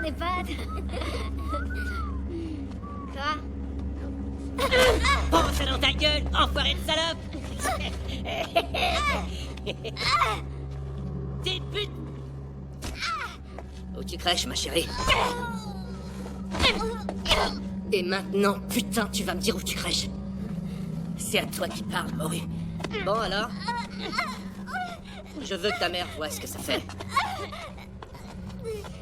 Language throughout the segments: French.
ton EHPAD. Toi? Pense dans ta gueule, enfoiré de salope. T'es une pute. Où tu crèches, ma chérie? Et maintenant, putain, tu vas me dire où tu crèches. C'est à toi qui parle, Maury. Bon, alors? Je veux que ta mère voie ce que ça fait.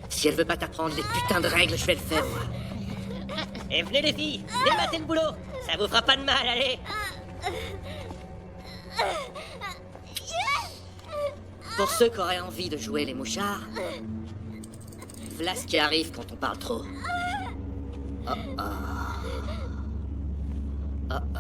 Si elle veut pas t'apprendre les putains de règles, je vais le faire, moi. Et venez, les filles, débattez le boulot. Ça vous fera pas de mal, allez. Pour ceux qui auraient envie de jouer les mouchards, voilà ce qui arrive quand on parle trop. Oh oh. Oh oh oh.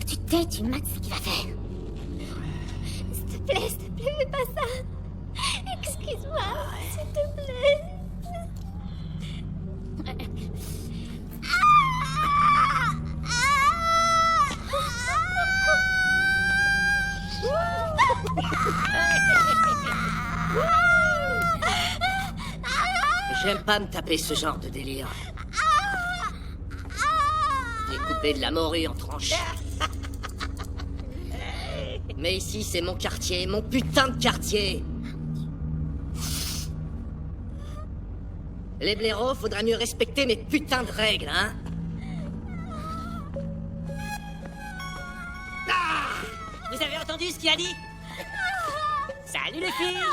Tu t'es, tu mates ce qu'il va faire. S'il te plaît, fais pas ça. Excuse-moi, s'il te plaît. J'aime pas me taper ce genre de délire. Découper de la morue en tranches. Mais ici, c'est mon quartier, mon putain de quartier. Les blaireaux, faudra mieux respecter mes putains de règles, hein. Ah, vous avez entendu ce qu'il a dit? Salut les filles.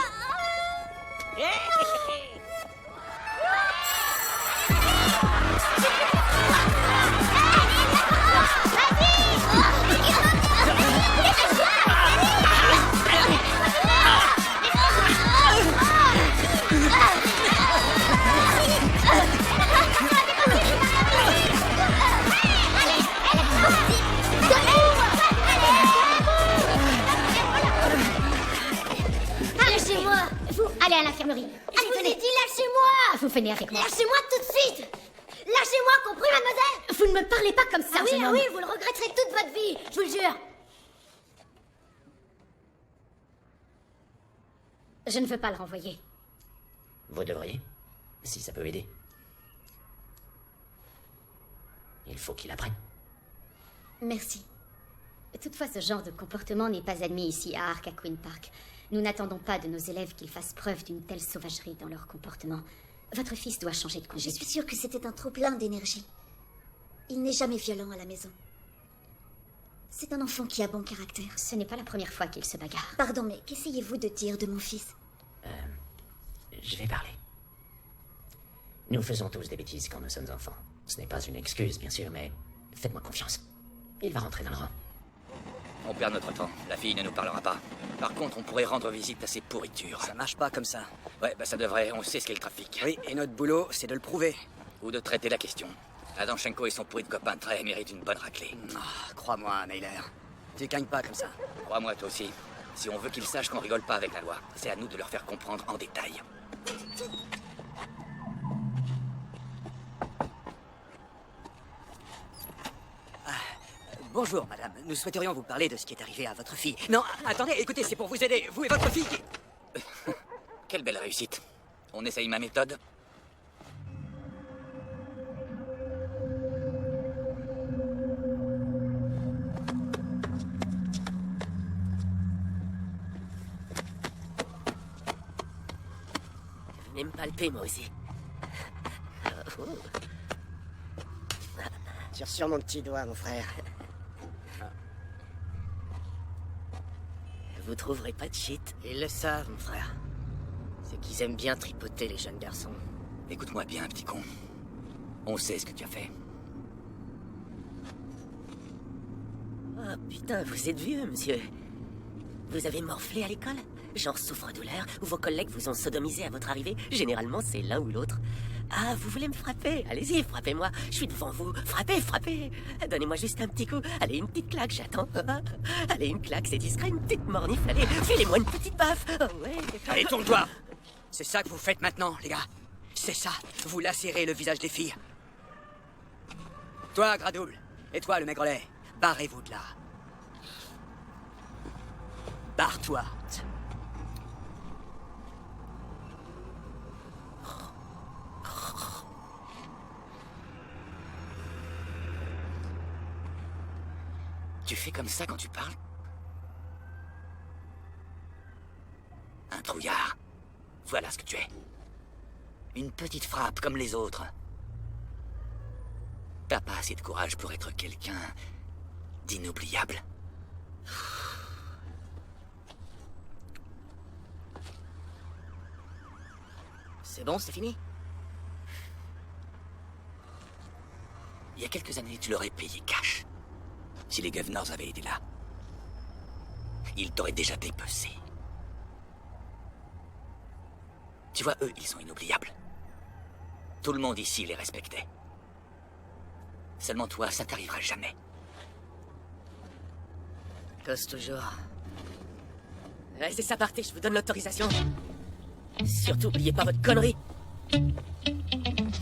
Lâchez-moi. Vous, allez à l'infirmerie. Allez, venez. Je vous ai dit, lâchez-moi. Vous venez avec moi. Lâchez-moi tout de suite. Lâchez-moi, compris, mademoiselle? Vous ne me parlez pas comme ça, jeune homme. Oui, vous le regretterez toute votre vie, je vous le jure. Je ne veux pas le renvoyer. Vous devriez, si ça peut aider. Il faut qu'il apprenne. Merci. Toutefois, ce genre de comportement n'est pas admis ici à Ark à Queen Park. Nous n'attendons pas de nos élèves qu'ils fassent preuve d'une telle sauvagerie dans leur comportement. Votre fils doit changer de conduite. Je suis sûre que c'était un trop-plein d'énergie. Il n'est jamais violent à la maison. C'est un enfant qui a bon caractère. Ce n'est pas la première fois qu'il se bagarre. Pardon, mais qu'essayez-vous de dire de mon fils? Je vais parler. Nous faisons tous des bêtises quand nous sommes enfants. Ce n'est pas une excuse, bien sûr, mais faites-moi confiance. Il va rentrer dans le rang. On perd notre temps. La fille ne nous parlera pas. Par contre, on pourrait rendre visite à ces pourritures. Ça marche pas comme ça. Ouais, bah ça devrait. On sait ce qu'est le trafic. Oui, et notre boulot, c'est de le prouver. Ou de traiter la question. Adanchenko et son pourri de copain Trey méritent une bonne raclée. Ah, crois-moi, Mailer. Tu gagnes pas comme ça. Crois-moi, toi aussi. Si on veut qu'ils sachent qu'on rigole pas avec la loi, c'est à nous de leur faire comprendre en détail. Bonjour, madame. Nous souhaiterions vous parler de ce qui est arrivé à votre fille. Non, attendez, écoutez, c'est pour vous aider, vous et votre fille qui... Quelle belle réussite. On essaye ma méthode. Venez me palper, moi aussi. Tire sur mon petit doigt, mon frère. Vous trouverez pas de shit. Ils le savent, mon frère. C'est qu'ils aiment bien tripoter les jeunes garçons. Écoute-moi bien, petit con. On sait ce que tu as fait. Oh putain, vous êtes vieux, monsieur. Vous avez morflé à l'école? Genre souffre-douleur, ou vos collègues vous ont sodomisé à votre arrivée? Généralement, c'est l'un ou l'autre. Ah, vous voulez me frapper? Allez-y, frappez-moi. Je suis devant vous. Frappez, frappez. Donnez-moi juste un petit coup. Allez, une petite claque, j'attends. Allez, une claque, c'est discret. Une petite mornif. Allez, filez-moi une petite baffe. Oh, ouais. Allez, tourne-toi. C'est ça que vous faites maintenant, les gars. C'est ça. Vous lacérez le visage des filles. Toi, Gradouble. Et toi, le maigrelet. Barrez-vous de là. Barre-toi. Tu fais comme ça quand tu parles? Un trouillard. Voilà ce que tu es. Une petite frappe comme les autres. T'as pas assez de courage pour être quelqu'un d'inoubliable. C'est bon, c'est fini? Il y a quelques années, tu l'aurais payé cash. Si les Governors avaient été là, ils t'auraient déjà dépecé. Tu vois, eux, ils sont inoubliables. Tout le monde ici les respectait. Seulement toi, ça t'arrivera jamais. Cause toujours. Laissez ça partir, je vous donne l'autorisation. Surtout, oubliez pas votre connerie.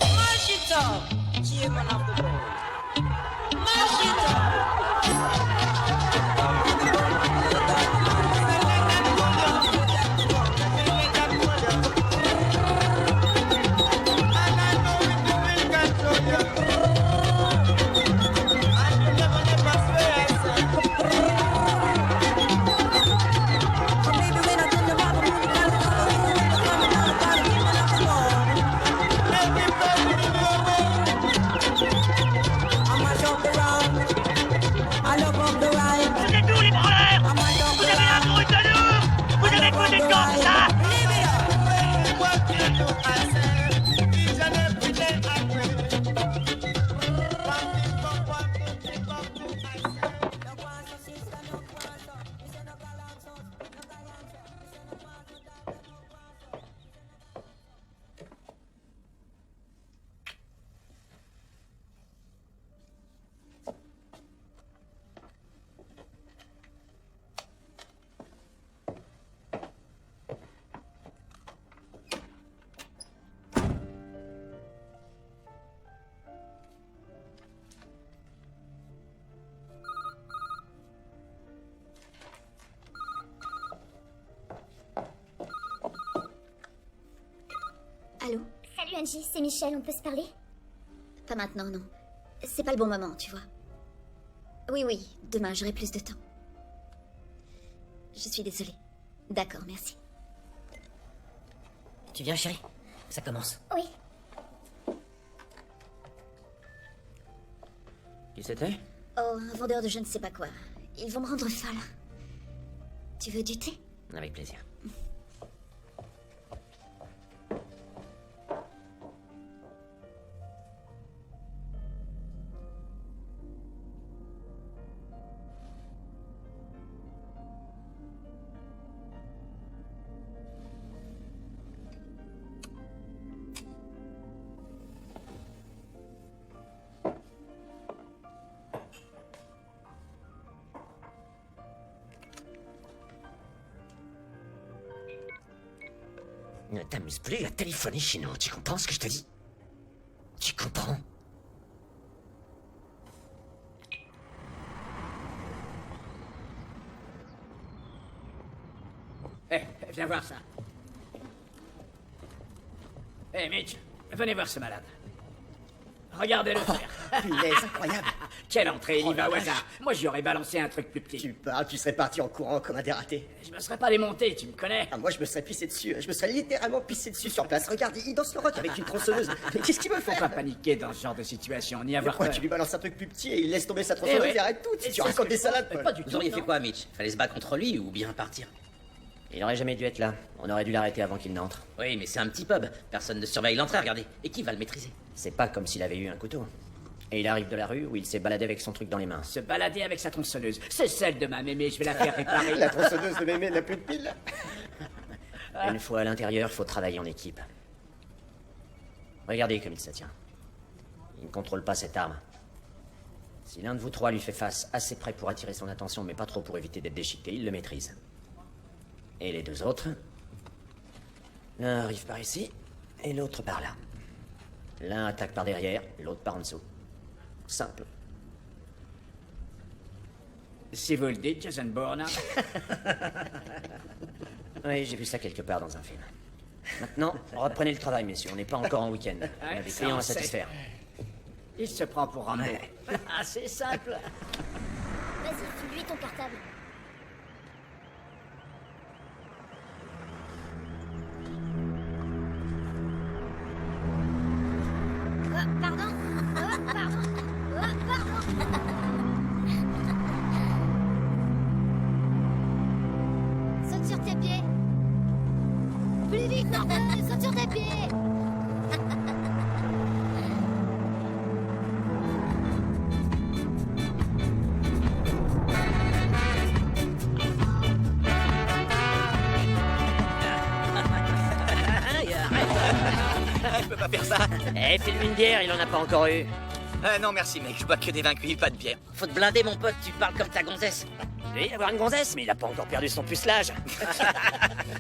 Machita, chairman of the board. Machita. Allô? Salut Angie, c'est Michel, on peut se parler? Pas maintenant, non. C'est pas le bon moment, tu vois. Oui, oui, demain, j'aurai plus de temps. Je suis désolée. D'accord, merci. Tu viens, chérie? Ça commence. Oui. Qui c'était? Oh, un vendeur de je ne sais pas quoi. Ils vont me rendre folle. Tu veux du thé? Avec plaisir. Ne t'amuse plus à téléphoner chez nous, tu comprends ce que je te dis? Tu comprends? Viens voir ça. Mitch, venez voir ce malade. Regardez-le faire. Punaise, incroyable. Quelle entrée, il y va au vache. hasard. Moi, j'y aurais balancé un truc plus petit. Tu parles, tu serais parti en courant comme un dératé. Je me serais pas démonté, tu me connais. Ah, moi, je me serais pissé dessus. Je me serais littéralement pissé dessus sur place. Regarde, il danse le rock avec une tronçonneuse. Mais qu'est-ce qu'il veut Faut faire? pas paniquer dans ce genre de situation, ni avoir Pourquoi peur. tu lui balances un truc plus petit et il laisse tomber sa tronçonneuse ouais. et arrête tout? Et Tu c'est racontes ce que des je pense, salades, mais Paul. pas du Vous tout. auriez non. fait quoi, Mitch? Fallait se battre contre lui ou bien partir? Il aurait jamais dû être là. On aurait dû l'arrêter avant qu'il n'entre. Oui, mais c'est un petit pub. Personne ne surveille l'entrée, regardez. Et qui va le maîtriser? C'est pas comme s'il avait eu un couteau. Et il arrive de la rue où il s'est baladé avec son truc dans les mains. Se balader avec sa tronçonneuse. C'est celle de ma mémé, je vais la faire réparer. La tronçonneuse de mémé n'a plus de pile. Une fois à l'intérieur, faut travailler en équipe. Regardez comme il se tient. Il ne contrôle pas cette arme. Si l'un de vous trois lui fait face assez près pour attirer son attention, mais pas trop pour éviter d'être déchiqueté, il le maîtrise. Et les deux autres? L'un arrive par ici, et l'autre par là. L'un attaque par derrière, l'autre par en dessous. Simple. Si vous le dites, Jason Bourne. Oui, j'ai vu ça quelque part dans un film. Maintenant, reprenez le travail, messieurs. On n'est pas encore en week-end. On a des ça, clients on à sait. satisfaire. Il se prend pour Rambo. Ah, c'est simple. Vas-y, file-lui ton cartable. Pardon. Pardon. Pardon. Saute sur tes pieds. Plus vite, bordel. Saute sur tes pieds. Je peux pas faire ça. Eh, file-lui une bière, il en a pas encore eu. Non, merci, mec. Je bois que des vins cuits, pas de bière. Faut te blinder, mon pote, tu parles comme ta gonzesse. Oui, avoir une gonzesse, mais il a pas encore perdu son pucelage.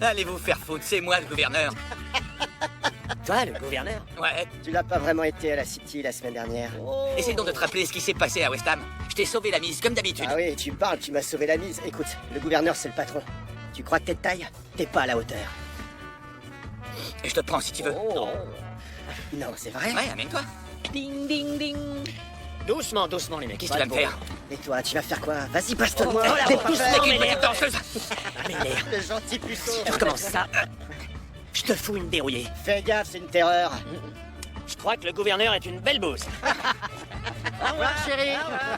Allez vous faire foutre, c'est moi le gouverneur. Toi, le gouverneur? Ouais. Tu l'as pas vraiment été à la City la semaine dernière. Essaye donc de te rappeler ce qui s'est passé à West Ham. Je t'ai sauvé la mise, comme d'habitude. Ah oui, tu me parles, tu m'as sauvé la mise. Écoute, le gouverneur, c'est le patron. Tu crois que t'es de taille? T'es pas à la hauteur. Et je te prends si tu veux. Non, c'est vrai? Ouais, amène-toi. Ding, ding, ding. Doucement, doucement, les mecs. Qu'est-ce que tu vas me faire? Et toi, tu vas faire quoi? Vas-y, passe-toi-moi. Oh, T'es la pas doucement, peur, une mais petite danseuse. merde. Le gentil puceau. Tu recommences ça. Je te fous une dérouillée. Fais gaffe, c'est une terreur. Je crois que le gouverneur est une belle bouse. Au revoir, chérie.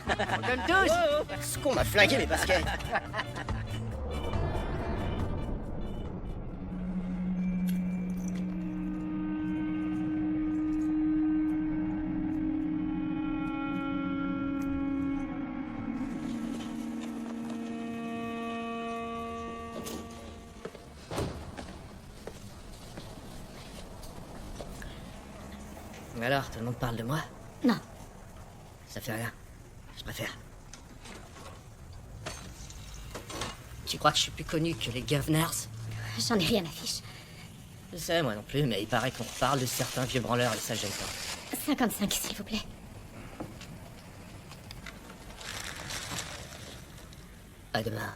On donne tous. Ce qu'on m'a flingué mes baskets. Alors, tout le monde parle de moi? Non. Ça fait rien. Je préfère. Tu crois que je suis plus connu que les Governors? J'en ai rien à fiche. Je sais, moi non plus, mais il paraît qu'on parle de certains vieux branleurs et ça gêne pas. 55, s'il vous plaît. À demain.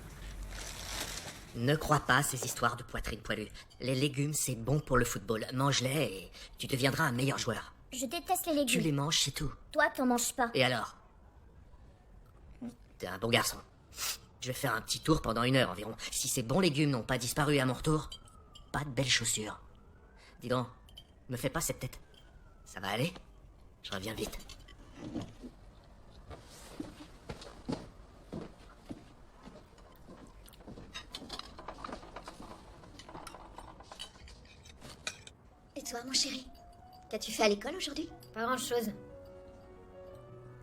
Ne crois pas à ces histoires de poitrine poilue. Les légumes, c'est bon pour le football. Mange-les et tu deviendras un meilleur joueur. Je déteste les légumes. Tu les manges, c'est tout. Toi, t'en manges pas. Et alors? T'es un bon garçon. Je vais faire un petit tour pendant 1 heure environ. Si ces bons légumes n'ont pas disparu à mon retour, pas de belles chaussures. Dis donc, me fais pas cette tête. Ça va aller? Je reviens vite. Et toi, mon chéri? Qu'as-tu fait à l'école aujourd'hui? Pas grand-chose.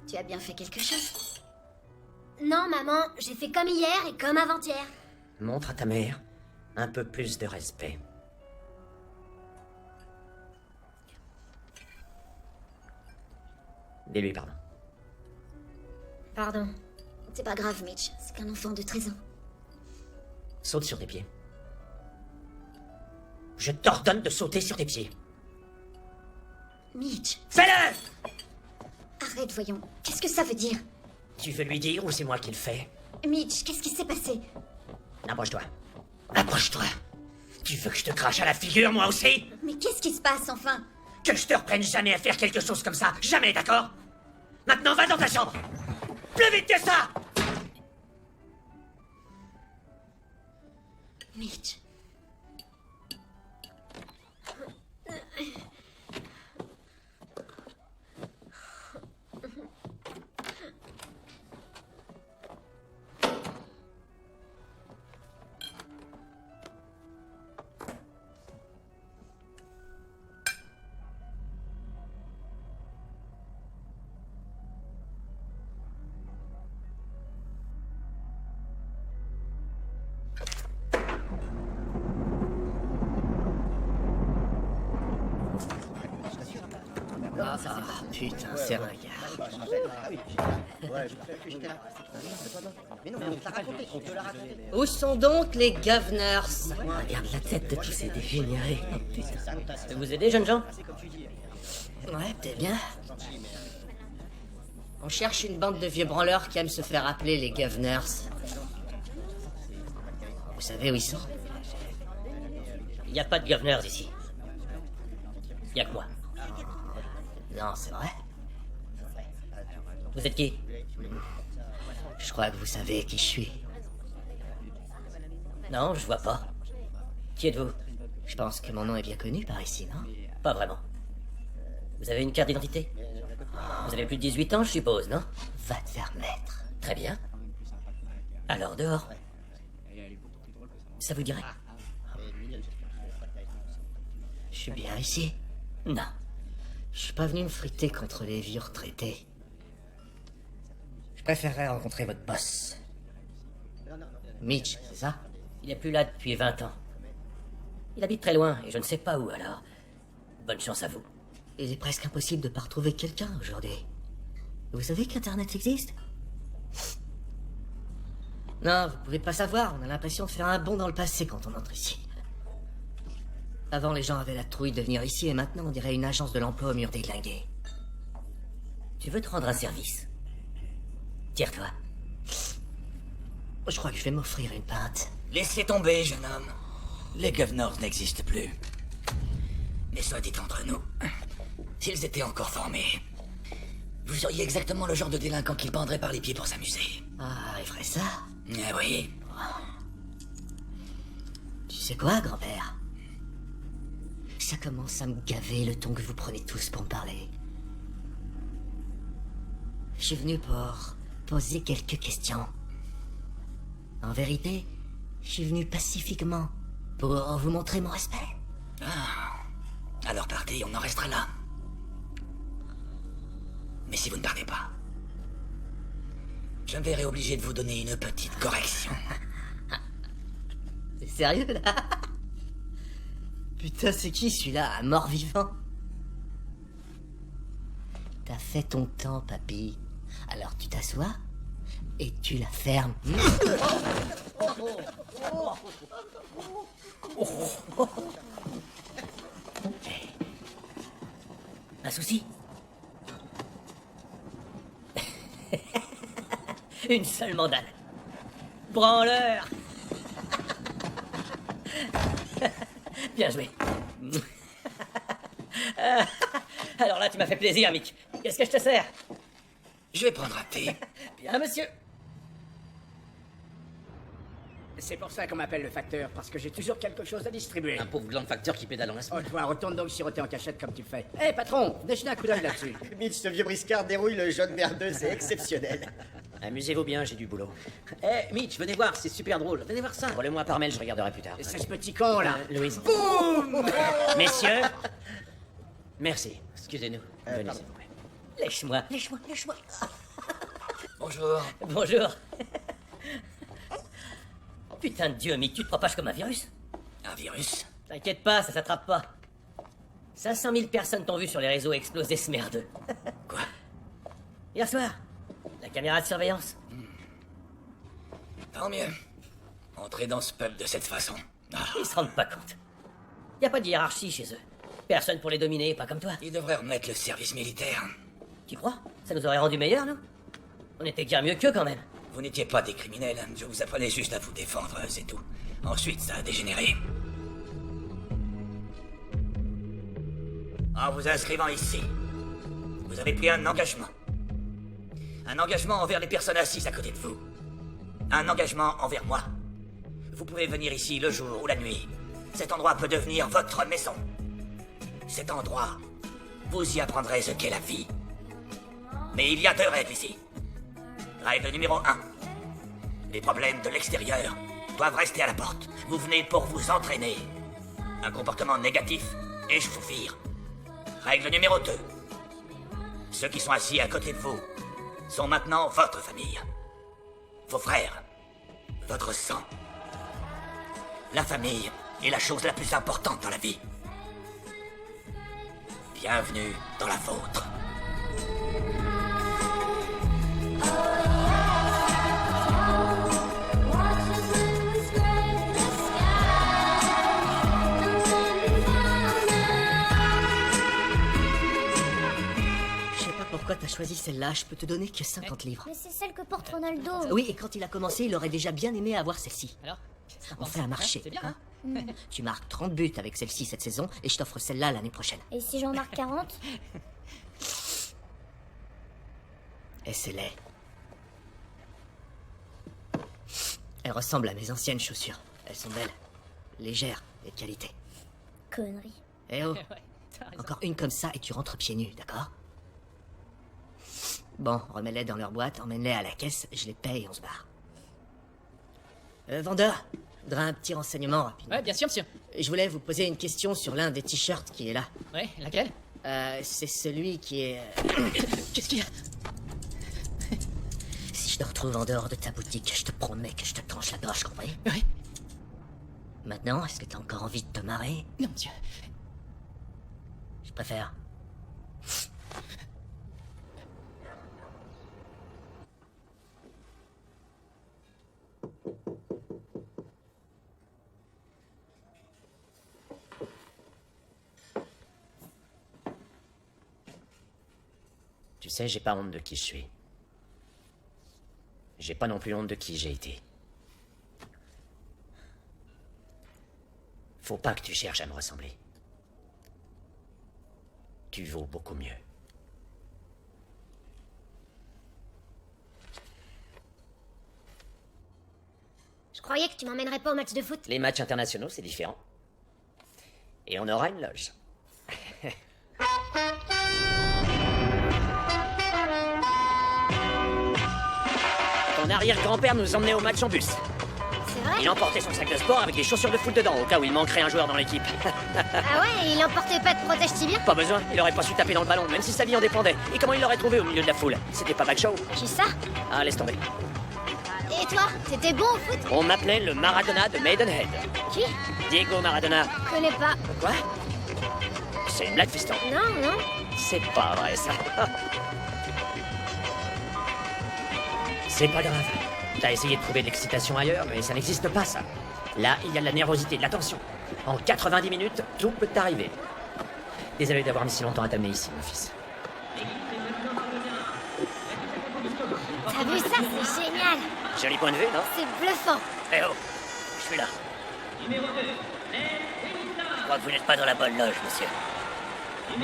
Tu as bien fait quelque chose? Non, maman, j'ai fait comme hier et comme avant-hier. Montre à ta mère un peu plus de respect. Dis-lui pardon. Pardon. C'est pas grave, Mitch. C'est qu'un enfant de 13 ans. Saute sur tes pieds. Je t'ordonne de sauter sur tes pieds. Mitch, Fais-le! arrête, voyons. Qu'est-ce que ça veut dire? Tu veux lui dire ou c'est moi qui le fais? Mitch, qu'est-ce qui s'est passé? Approche-toi. Approche-toi. Tu veux que je te crache à la figure, moi aussi? Mais qu'est-ce qui se passe, enfin? Que je te reprenne jamais à faire quelque chose comme ça. Jamais, d'accord? Maintenant, va dans ta chambre. Plus vite que ça! Mitch. Ah, putain, c'est ringard. Où sont donc les governors? Regarde la tête de tous ces dégénérés. Oh, putain. Je peux vous aider, jeunes gens? Ouais, peut-être bien. On cherche une bande de vieux branleurs qui aiment se faire appeler les governors. Vous savez où ils sont? Il n'y a pas de governors ici. Il y a que moi. Non, c'est vrai. Vous êtes qui? Je crois que vous savez qui je suis. Non, je vois pas. Qui êtes-vous? Je pense que mon nom est bien connu par ici, non? Pas vraiment. Vous avez une carte d'identité? Vous avez plus de 18 ans, je suppose, non? Va te faire mettre. Très bien. Alors, dehors. Ça vous dirait? Je suis bien ici. Non. Je suis pas venu me friter contre les vieux retraités. Je préférerais rencontrer votre boss. Mitch, c'est ça? Il est plus là depuis 20 ans. Il habite très loin, et je ne sais pas où, alors. Bonne chance à vous. Il est presque impossible de pas retrouver quelqu'un aujourd'hui. Vous savez qu'Internet existe? Non, vous pouvez pas savoir, on a l'impression de faire un bond dans le passé quand on entre ici. Avant, les gens avaient la trouille de venir ici, et maintenant, on dirait une agence de l'emploi au mur déglingué. Tu veux te rendre un service? Tire-toi. Je crois que je vais m'offrir une pinte. Laissez tomber, jeune homme. Les governors n'existent plus. Mais soit dit entre nous, s'ils étaient encore formés, vous seriez exactement le genre de délinquant qu'ils prendraient par les pieds pour s'amuser. Ah, il ferait ça? Eh oui. Tu sais quoi, grand-père? Ça commence à me gaver le ton que vous prenez tous pour me parler. Je suis venu pour poser quelques questions. En vérité, je suis venu pacifiquement pour vous montrer mon respect. Ah. Alors partez, on en restera là. Mais si vous ne partez pas, je me verrai obligé de vous donner une petite correction. T'es sérieux, là? Putain, c'est qui, celui-là, un mort-vivant? T'as fait ton temps, papy. Alors tu t'assois et tu la fermes. Un souci? Une seule mandale. Branleur. Bien joué. Alors là, tu m'as fait plaisir, Mick. Qu'est-ce que je te sers? Je vais prendre un thé. Bien, monsieur. C'est pour ça qu'on m'appelle le facteur, parce que j'ai toujours quelque chose à distribuer. Un pauvre gland facteur qui pédale dans la Oh, semaine. toi, retourne donc siroter en cachette comme tu le fais. Hé, patron, déchenez un coup d'œil là-dessus. Mitch, ce vieux briscard dérouille le jaune merdeux, c'est exceptionnel. Amusez-vous bien, j'ai du boulot. Eh, Mitch, venez voir, c'est super drôle. Venez voir ça. Envoie-le-moi par mail, je regarderai plus tard. C'est ce petit con, là. Louise. Boum. Messieurs, merci. Excusez-nous. Venez, pardon. s'il vous plaît. Lèche-moi, lèche-moi, lèche-moi. Bonjour. Bonjour. Putain de Dieu, Mick, tu te propages comme un virus? Un virus? T'inquiète pas, ça s'attrape pas. 500 000 personnes t'ont vu sur les réseaux exploser ce merdeux. Quoi? Hier soir, la caméra de surveillance. Tant mieux. Entrez dans ce peuple de cette façon. Ah, Ils se rendent pas compte. Y a pas de hiérarchie chez eux. Personne pour les dominer, pas comme toi. ils devraient remettre le service militaire. Tu crois? Ça nous aurait rendu meilleurs, nous? On était bien mieux qu'eux, quand même. Vous n'étiez pas des criminels, je vous apprenais juste à vous défendre, c'est tout. Ensuite, ça a dégénéré. En vous inscrivant ici, vous avez pris un engagement. Un engagement envers les personnes assises à côté de vous. Un engagement envers moi. Vous pouvez venir ici le jour ou la nuit. Cet endroit peut devenir votre maison. Cet endroit, vous y apprendrez ce qu'est la vie. Mais il y a 2 règles ici. Règle numéro 1. Les problèmes de l'extérieur doivent rester à la porte. Vous venez pour vous entraîner. Un comportement négatif et je vous vire. Règle numéro 2. Ceux qui sont assis à côté de vous sont maintenant votre famille. Vos frères. Votre sang. La famille est la chose la plus importante dans la vie. Bienvenue dans la vôtre. Pourquoi t'as choisi celle-là? Je peux te donner que 50 livres. Mais c'est celle que porte Ronaldo. Oui, et quand il a commencé, il aurait déjà bien aimé avoir celle-ci. Alors On fait un marché. C'est bien, hein. Tu marques 30 buts avec celle-ci cette saison, et je t'offre celle-là l'année prochaine. Et si j'en marque 40? Et c'est laid. Elles ressemblent à mes anciennes chaussures. Elles sont belles, légères et de qualité. Connerie. Eh oh, Ouais, t'as raison. encore une comme ça et tu rentres pieds nus, d'accord? Bon, remets-les dans leur boîte, emmène-les à la caisse, je les paye et on se barre. Vendeur, je voudrais un petit renseignement rapidement. Ouais, bien sûr, monsieur. Je voulais vous poser une question sur l'un des t-shirts qui est là. Ouais, laquelle? C'est celui qui est... Qu'est-ce qu'il y a? Si je te retrouve en dehors de ta boutique, je te promets que je te tranche la gorge, compris? Ouais. Maintenant, est-ce que t'as encore envie de te marrer? Non, monsieur. Je préfère. Tu sais, j'ai pas honte de qui je suis. J'ai pas non plus honte de qui j'ai été. Faut pas que tu cherches à me ressembler. Tu vaux beaucoup mieux. Je croyais que tu m'emmènerais pas au match de foot. Les matchs internationaux, c'est différent. Et on aura une loge. Ton arrière-grand-père nous emmenait au match en bus. C'est vrai? Il emportait son sac de sport avec des chaussures de foot dedans, au cas où il manquerait un joueur dans l'équipe. Ah ouais, il emportait pas de protège-tibia? Pas besoin, il aurait pas su taper dans le ballon, même si sa vie en dépendait. Et comment il l'aurait trouvé au milieu de la foule? C'était pas Bad Show? Qui ça? Ah, laisse tomber. Et toi, t'étais bon au foot? On m'appelait le Maradona de Maidenhead. Qui? Diego Maradona. Connais pas. Quoi? C'est une blague, fiston. Non, non. C'est pas vrai, ça. C'est pas grave. T'as essayé de trouver de l'excitation ailleurs, mais ça n'existe pas, ça. Là, il y a de la nervosité, de la tension. En 90 minutes, tout peut arriver. Désolé d'avoir mis si longtemps à t'amener ici, mon fils. T'as vu ça? C'est génial. Joli point de vue, non? C'est bluffant. Eh oh, je suis là. Je crois que vous n'êtes pas dans la bonne loge, monsieur. Tu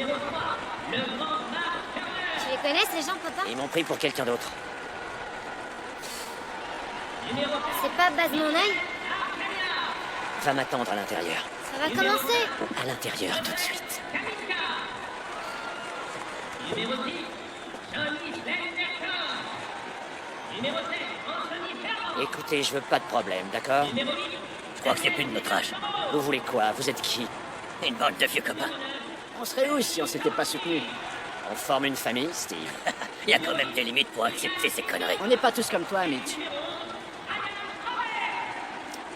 les connais ces gens, papa? Ils m'ont pris pour quelqu'un d'autre. C'est pas Baz mon œil? Va m'attendre à l'intérieur. Ça va commencer. À l'intérieur, tout de suite. Écoutez, je veux pas de problème, d'accord? Je crois que c'est plus de notre âge. Vous voulez quoi? Vous êtes qui? Une bande de vieux copains. On serait où si on s'était pas soutenus? On forme une famille, Steve. Il y a quand même des limites pour accepter ces conneries. On n'est pas tous comme toi, Mitch.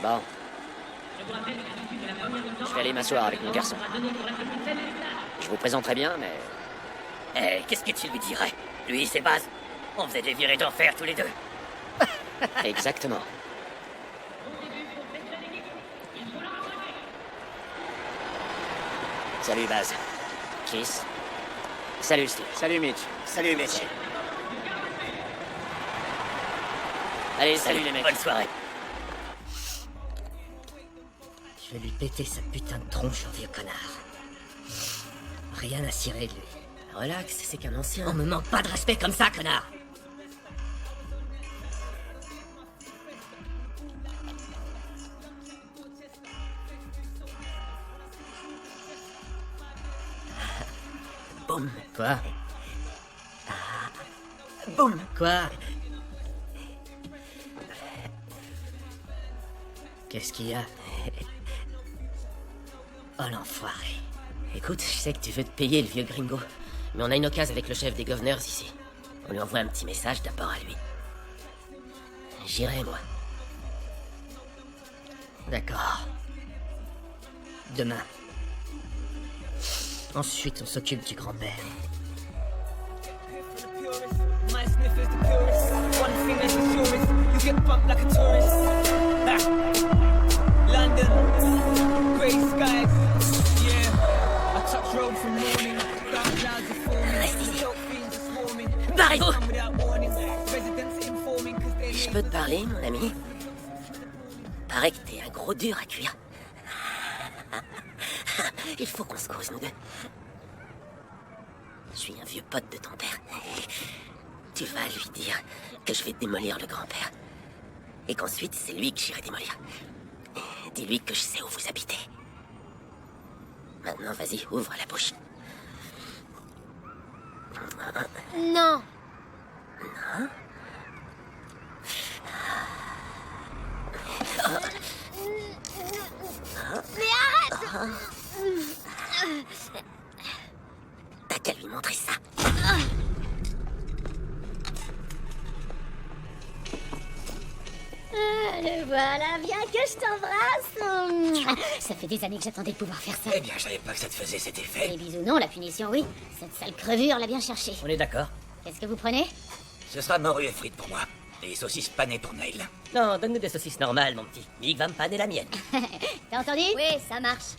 Bon. Je vais aller m'asseoir avec mon garçon. Je vous présenterai bien, mais... Eh, qu'est-ce que tu lui dirais? Lui, c'est Baz. On faisait des virées d'enfer tous les deux. Exactement. Salut, Baz. Kiss. Salut, Steve. Salut, Mitch. Salut, messieurs. Allez, salut les mecs. Bonne soirée. Je vais lui péter sa putain de tronche, au vieux connard. Rien à cirer de lui. Relax, c'est qu'un ancien. On me manque pas de respect comme ça, connard! Boum. Quoi? Boum. Quoi? Qu'est-ce qu'il y a? Oh l'enfoiré. Écoute, je sais que tu veux te payer, le vieux gringo. Mais on a une occasion avec le chef des governors ici. On lui envoie un petit message d'abord à lui. J'irai, moi. D'accord. Demain. Ensuite, on s'occupe du grand-père. My sniff is the purest. One thing that's the surest. You get bumped like a tourist. London, grey skies. Yeah, I touch road from morning. Dark clouds are forming. Dope fiends are swarming. Barrez-vous! Come without warning. Residents informing 'cause they Je peux te parler, mon ami? Paraît que t'es un gros dur à cuire. Il faut qu'on se cause, nous deux. Je suis un vieux pote de ton père. Tu vas lui dire que je vais démolir le grand-père. Et qu'ensuite, c'est lui que j'irai démolir. Dis-lui que je sais où vous habitez. Maintenant, vas-y, ouvre la bouche. Non. Non? Mais arrête. T'as qu'à lui montrer ça. Le voilà, viens que je t'embrasse. Ça fait des années que j'attendais de pouvoir faire ça. Eh bien, je savais pas que ça te faisait cet effet. Les bisous non, la punition oui. Cette sale crevure l'a bien cherché. On est d'accord? Qu'est-ce que vous prenez? Ce sera morue et frites pour moi. Et saucisses panées pour Neil. Non, donne-nous des saucisses normales, mon petit. Mick va me paner la mienne. T'as entendu? Oui, ça marche.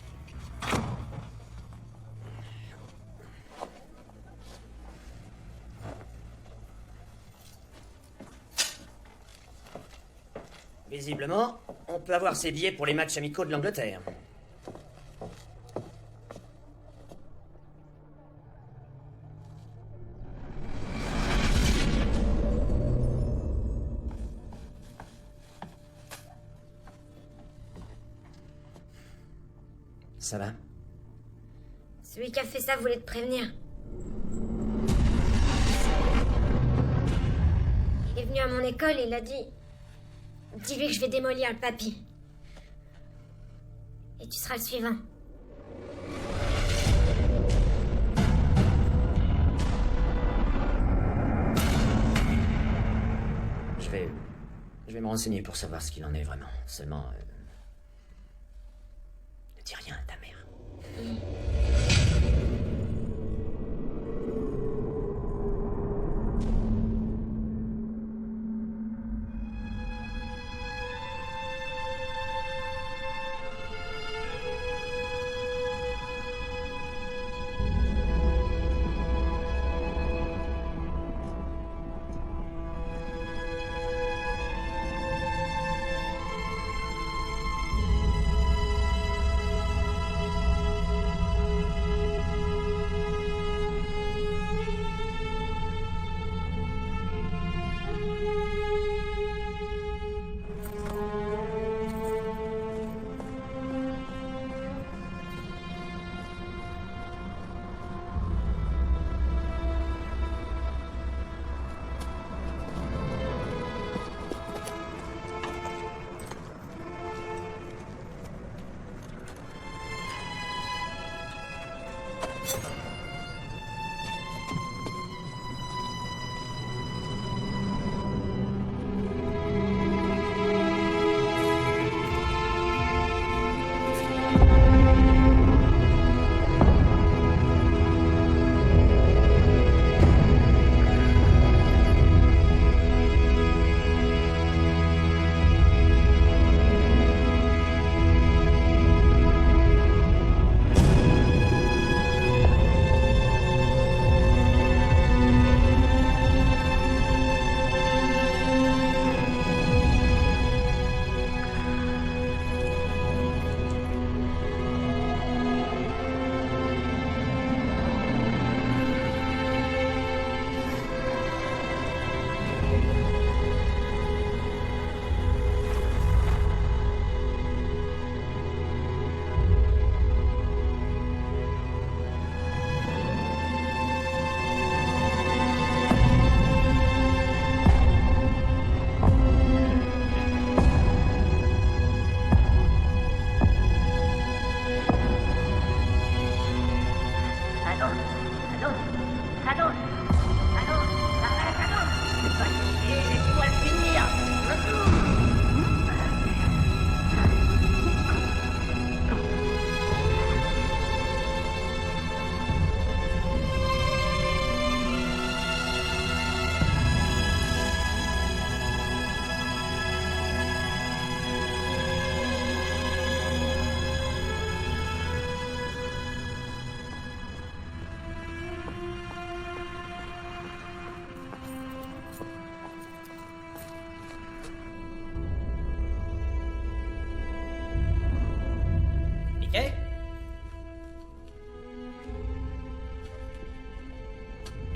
Visiblement, on peut avoir ses billets pour les matchs amicaux de l'Angleterre. Ça va? Celui qui a fait ça voulait te prévenir. Il est venu à mon école et il a dit... Dis-lui que je vais démolir le papy. Et tu seras le suivant. Je vais me renseigner pour savoir ce qu'il en est vraiment. Seulement... ne dis rien à ta mère.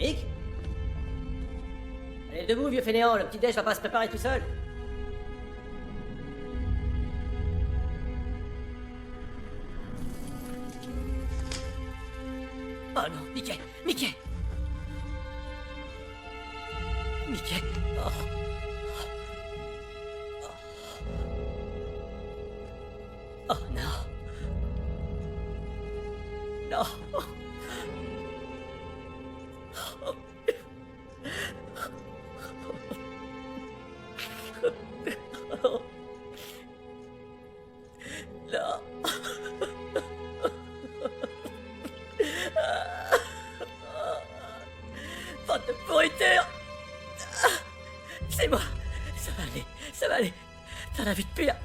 Mick? Allez, debout, vieux fainéant, le petit-déj va pas se préparer tout seul. Oh non, Mickey! Mickey! Mickey! Oh. Oh non! Non! Non! Bande de pourriture! C'est moi! Ça va aller, ça va aller! T'en as vu de pire!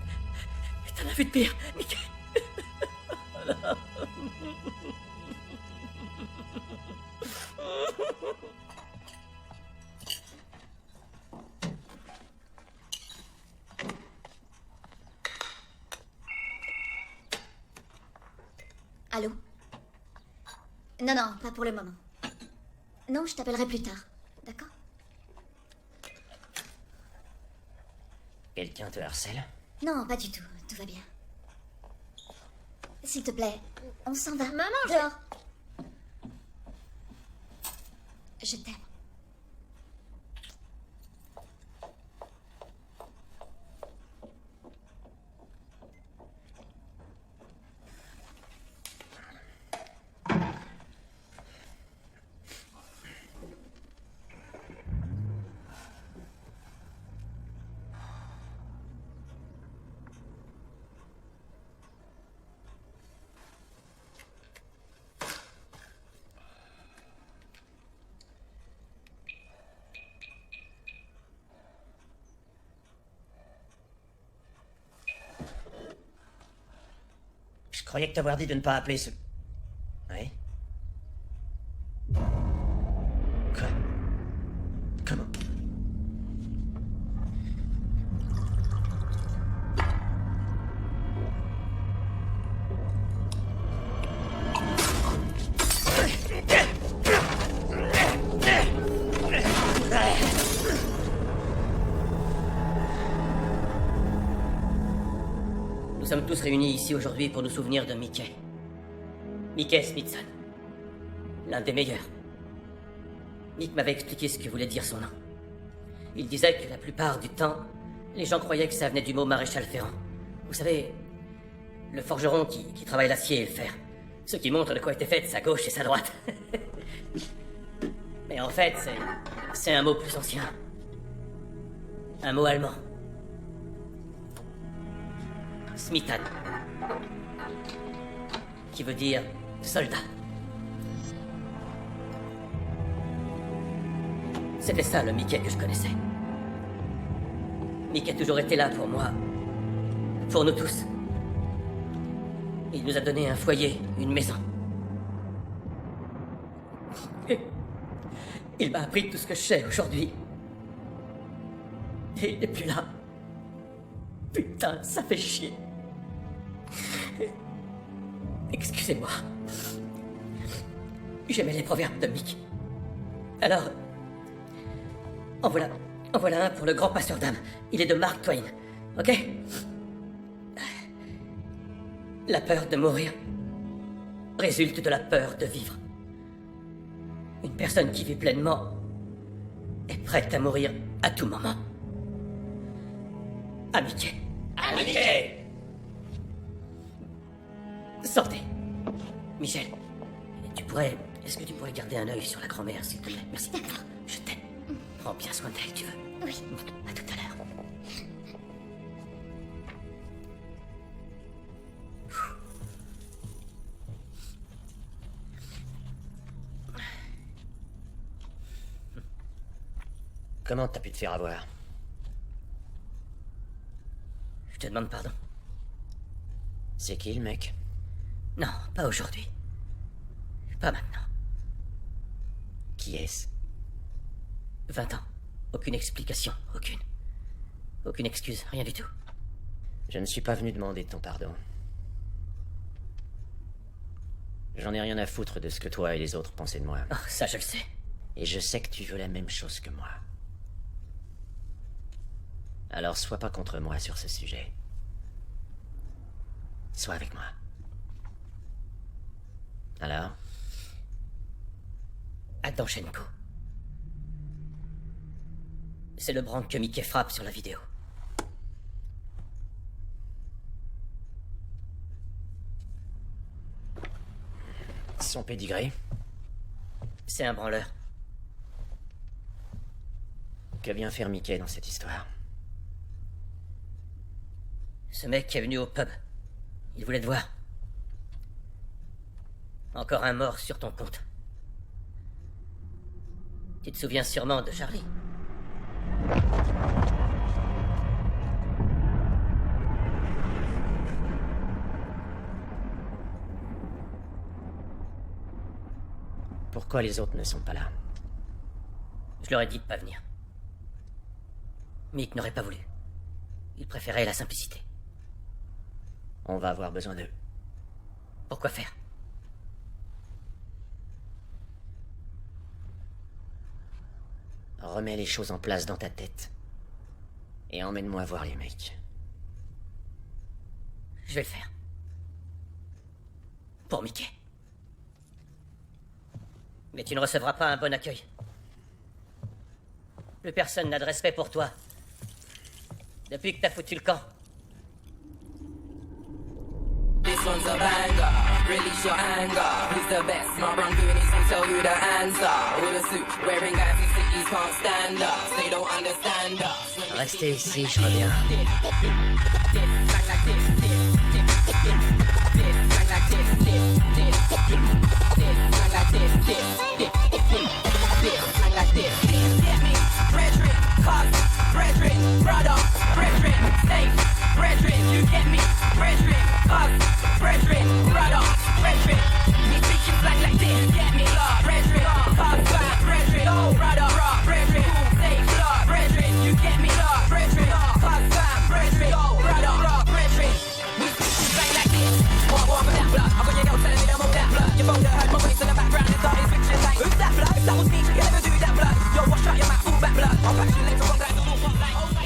T'en as vu de pire, Mickey! Allô? Non, non, pas pour le moment. Non, je t'appellerai plus tard. D'accord? Quelqu'un te harcèle? Non, pas du tout. Tout va bien. S'il te plaît, on s'en va. Maman, dehors. Je t'aime. Je croyais que t'avoir dit de ne pas appeler ce... Oui? Quoi? Comment? Nous sommes tous réunis ici aujourd'hui pour nous souvenir de Mickey. Mickey Smithson. L'un des meilleurs. Mick m'avait expliqué ce que voulait dire son nom. Il disait que la plupart du temps, les gens croyaient que ça venait du mot maréchal ferrant. Vous savez, le forgeron qui travaille l'acier et le fer. Ce qui montre de quoi était faite sa gauche et sa droite. Mais en fait, c'est un mot plus ancien. Un mot allemand. Smithan, qui veut dire soldat. C'était ça le Mickey que je connaissais. Mickey a toujours été là pour moi, pour nous tous. Il nous a donné un foyer, une maison. Et il m'a appris tout ce que je sais aujourd'hui. Et il n'est plus là. Putain, ça fait chier. Excusez-moi. J'aimais les proverbes de Mick. Alors, en voilà un pour le grand passeur d'âme. Il est de Mark Twain, ok? La peur de mourir résulte de la peur de vivre. Une personne qui vit pleinement est prête à mourir à tout moment. À Mickey. À Mickey! Sortez. Michel, est-ce que tu pourrais garder un œil sur la grand-mère, s'il te plaît? Merci. D'accord. Je t'aime. Prends bien soin d'elle, tu veux? Oui. À tout à l'heure. Comment t'as pu te faire avoir? Je te demande pardon. C'est qui le mec? Non, pas aujourd'hui. Pas maintenant. Qui est-ce? 20 ans. Aucune explication. Aucune. Aucune excuse. Rien du tout. Je ne suis pas venu demander ton pardon. J'en ai rien à foutre de ce que toi et les autres pensaient de moi. Oh, ça je le sais. Et je sais que tu veux la même chose que moi. Alors sois pas contre moi sur ce sujet. Sois avec moi. Alors? Adanchenko. C'est le branque que Mickey frappe sur la vidéo. Son pédigré? C'est un branleur. Que vient faire Mickey dans cette histoire? Ce mec qui est venu au pub. Il voulait te voir. Encore un mort sur ton compte. Tu te souviens sûrement de Charlie. Pourquoi les autres ne sont pas là? Je leur ai dit de pas venir. Mick n'aurait pas voulu. Il préférait la simplicité. On va avoir besoin d'eux. Pourquoi faire? Remets les choses en place dans ta tête. Et emmène-moi voir les mecs. Je vais le faire. Pour Mickey. Mais tu ne recevras pas un bon accueil. Plus personne n'a de respect pour toi. Depuis que t'as foutu le camp. This one's a banger, release your anger. Who's the best? My wrong goonies will tell you the answer. With a suit, wearing guys in cities can't stand us. They don't understand us. Restez ici, je reviens.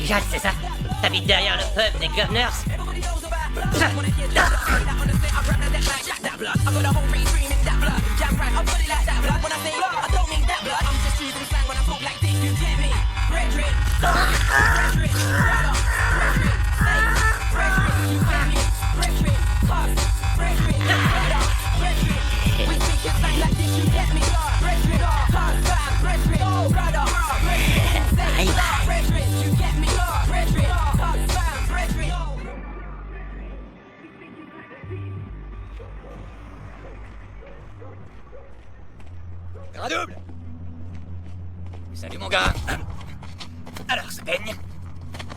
Jade, c'est ça? T'habites derrière le pub des Governors? Double. Salut mon gars. Alors, ça baigne.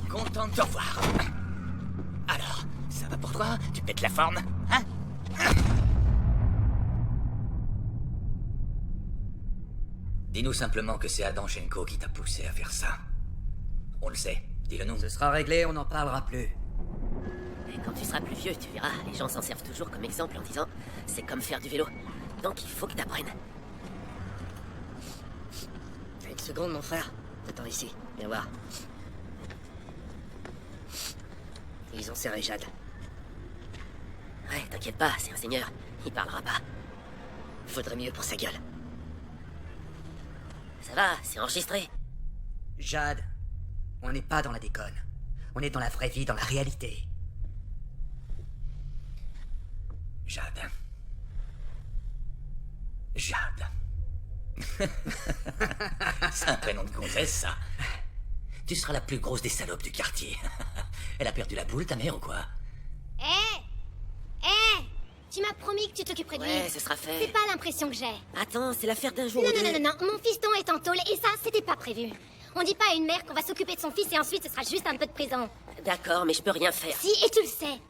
Content de te revoir. Alors, ça va pour toi? Tu pètes la forme, hein? Dis-nous simplement que c'est Adanchenko qui t'a poussé à faire ça. On le sait, dis-le nous. Ce sera réglé, on n'en parlera plus. Et quand tu seras plus vieux, tu verras, les gens s'en servent toujours comme exemple en disant « c'est comme faire du vélo, donc il faut que t'apprennes ». Une seconde, mon frère. Attends ici, viens voir. Ils ont serré Jade. Ouais, t'inquiète pas, c'est un seigneur, il parlera pas. Faudrait mieux pour sa gueule. Ça va, c'est enregistré. Jade, on n'est pas dans la déconne. On est dans la vraie vie, dans la réalité. Jade. Jade. C'est un prénom de comtesse, ça. Tu seras la plus grosse des salopes du quartier. Elle a perdu la boule, ta mère, ou quoi? Tu m'as promis que tu t'occuperais de lui. Ouais, ce sera fait. C'est pas l'impression que j'ai. Attends, c'est l'affaire d'un jour ou deux. Non, mon fiston est en tôle et ça, c'était pas prévu. On dit pas à une mère qu'on va s'occuper de son fils et ensuite ce sera juste un peu de prison. D'accord, mais je peux rien faire. Si, et tu le sais.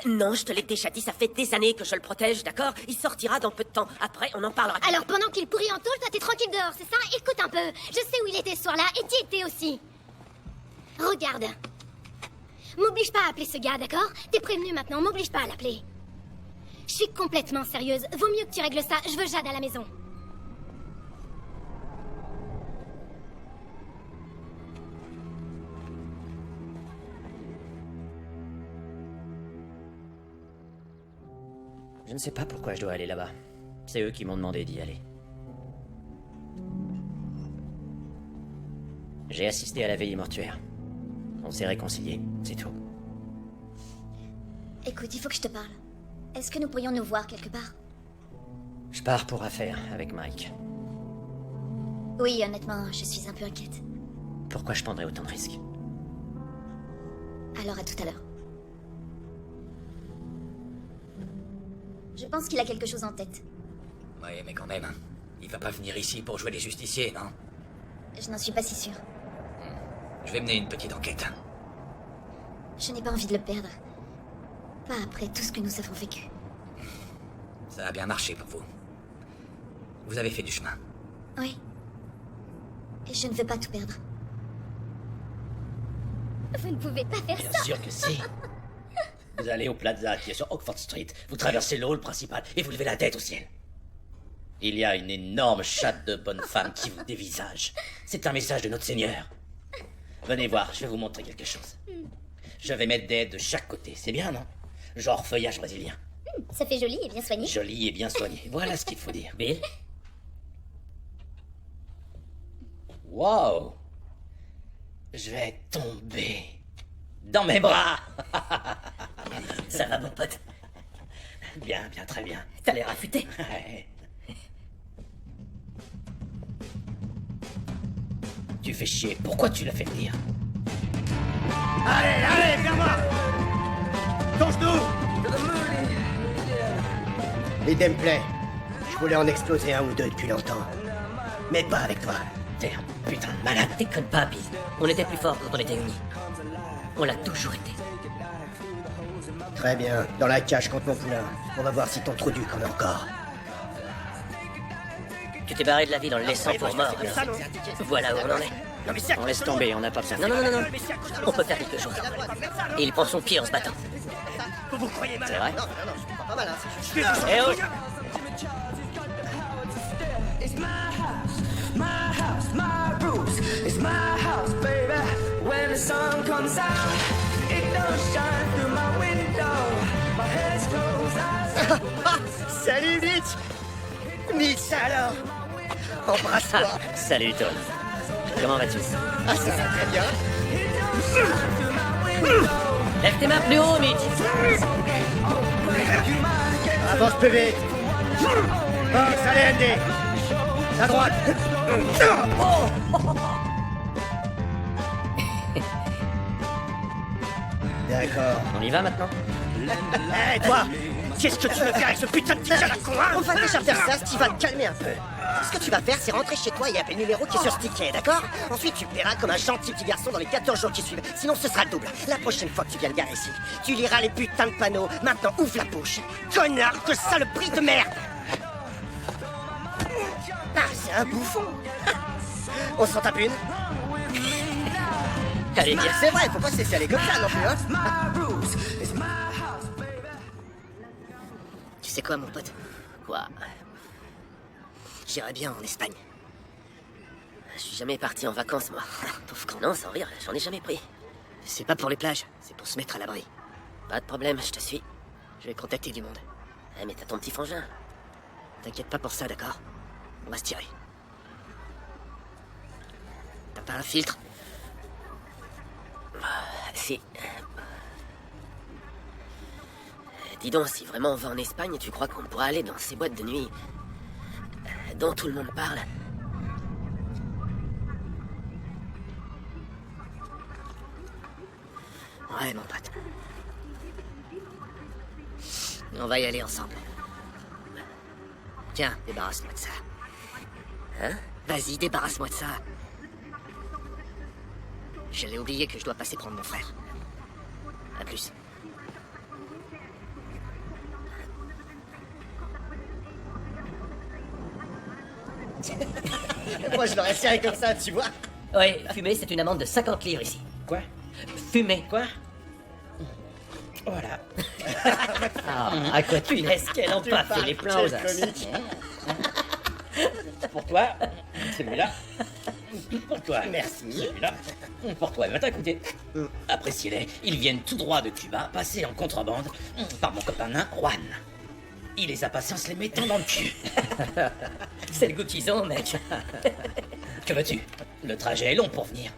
Non, je te l'ai déjà dit, ça fait des années que je le protège, d'accord? Il sortira dans peu de temps. Après, on en parlera. Alors pendant qu'il pourrit en tôle, toi t'es tranquille dehors, c'est ça? Écoute un peu. Je sais où il était ce soir-là et t'y étais aussi. Regarde. M'oblige pas à appeler ce gars, d'accord? T'es prévenu maintenant, m'oblige pas à l'appeler. Je suis complètement sérieuse. Vaut mieux que tu règles ça. Je veux Jade à la maison. Je ne sais pas pourquoi je dois aller là-bas. C'est eux qui m'ont demandé d'y aller. J'ai assisté à la veillée mortuaire. On s'est réconciliés, c'est tout. Écoute, il faut que je te parle. Est-ce que nous pourrions nous voir quelque part? Je pars pour affaire avec Mike. Oui, honnêtement, je suis un peu inquiète. Pourquoi je prendrais autant de risques? Alors à tout à l'heure. Je pense qu'il a quelque chose en tête. Ouais, mais quand même, il va pas venir ici pour jouer les justiciers, non? Je n'en suis pas si sûre. Je vais mener une petite enquête. Je n'ai pas envie de le perdre. Pas après tout ce que nous avons vécu. Ça a bien marché pour vous. Vous avez fait du chemin. Oui. Et je ne veux pas tout perdre. Vous ne pouvez pas faire Bien ça. sûr que si. Vous allez au Plaza qui est sur Oxford Street, vous traversez le hall principal et vous levez la tête au ciel. Il y a une énorme chatte de bonne femme qui vous dévisage. C'est un message de notre Seigneur. Venez voir, je vais vous montrer quelque chose. Je vais mettre des aides de chaque côté, c'est bien, non? Genre feuillage brésilien. Ça fait joli et bien soigné. Joli et bien soigné. Voilà ce qu'il faut dire. Bill? Wow! Je vais tomber dans mes bras. Ça va, mon pote? Bien, bien, très bien. T'as l'air affûté. Ouais. Tu fais chier. Pourquoi tu l'as fait venir? Allez, allez, vers moi! Ton genou! L'idée me plaît. Je voulais en exploser un ou deux depuis longtemps. Mais pas avec toi. T'es un putain de malade. Déconne pas, Bill. On était plus forts quand on était unis. On l'a toujours été. Très bien. Dans la cage contre mon poulain. On va voir si ton trou duc en a encore. Tu t'es barré de la ville en le laissant pour mort. Voilà où on en est. On laisse tomber, on n'a pas besoin. Non, non, non, non. On peut faire quelque chose. Et il prend son pied en se battant. Vous croyez mal? C'est vrai? Non, non, non, je comprends pas mal, hein. Eh oh! Salut, Mitch! Mitch, alors! Embrasse-toi! Salut, Tom. Comment vas-tu? Ah, ça va très bien! Lève tes mains plus haut, Mitch. Avance plus vite! Force, allez, Andy! À droite! D'accord. On y va maintenant? Hé, toi! Qu'est-ce que tu veux faire avec ce putain de petit chat à con, hein? On va déjà faire ça, Steve va te calmer un peu. Ce que tu vas faire, c'est rentrer chez toi et appeler le numéro qui est sur ce ticket, d'accord? Ensuite, tu paieras comme un gentil petit garçon dans les 14 jours qui suivent. Sinon, ce sera double. La prochaine fois que tu viens le garer ici, tu liras les putains de panneaux. Maintenant, ouvre la bouche. Connard, que saloperie de merde! Ah, c'est un bouffon! On s'en tape une? Allez, viens. C'est vrai, faut pas se laisser aller comme ça non plus, hein? Tu sais quoi, mon pote? Quoi? J'irais bien en Espagne. Je suis jamais parti en vacances, moi. Pauvre con. Non, sans rire, j'en ai jamais pris. C'est pas pour les plages, c'est pour se mettre à l'abri. Pas de problème, je te suis. Je vais contacter du monde. Eh, mais t'as ton petit frangin. T'inquiète pas pour ça, d'accord? On va se tirer. T'as pas un filtre? Si. Dis donc, si vraiment on va en Espagne, tu crois qu'on pourra aller dans ces boîtes de nuit dont tout le monde parle? Ouais, mon pote. On va y aller ensemble. Tiens, débarrasse-moi de ça. Hein? Vas-y, débarrasse-moi de ça. J'allais oublier que je dois passer prendre mon frère. À plus. Moi, je l'aurais serré comme ça, tu vois? Oui, fumer, c'est une amende de 50 livres ici. Quoi? Fumer. Quoi? Voilà. Ah, à quoi tu laisses qu'elle en pas fait les plans aux as. Pour toi, celui-là. Pour toi. Merci. Celui-là. Pour toi. Va t'écouter. Appréciez-les. Ils viennent tout droit de Cuba, passés en contrebande par mon copain nain Juan. Il les a passés en se les mettant dans le cul. C'est le goût qu'ils ont, mec. Que veux-tu? Le trajet est long pour venir.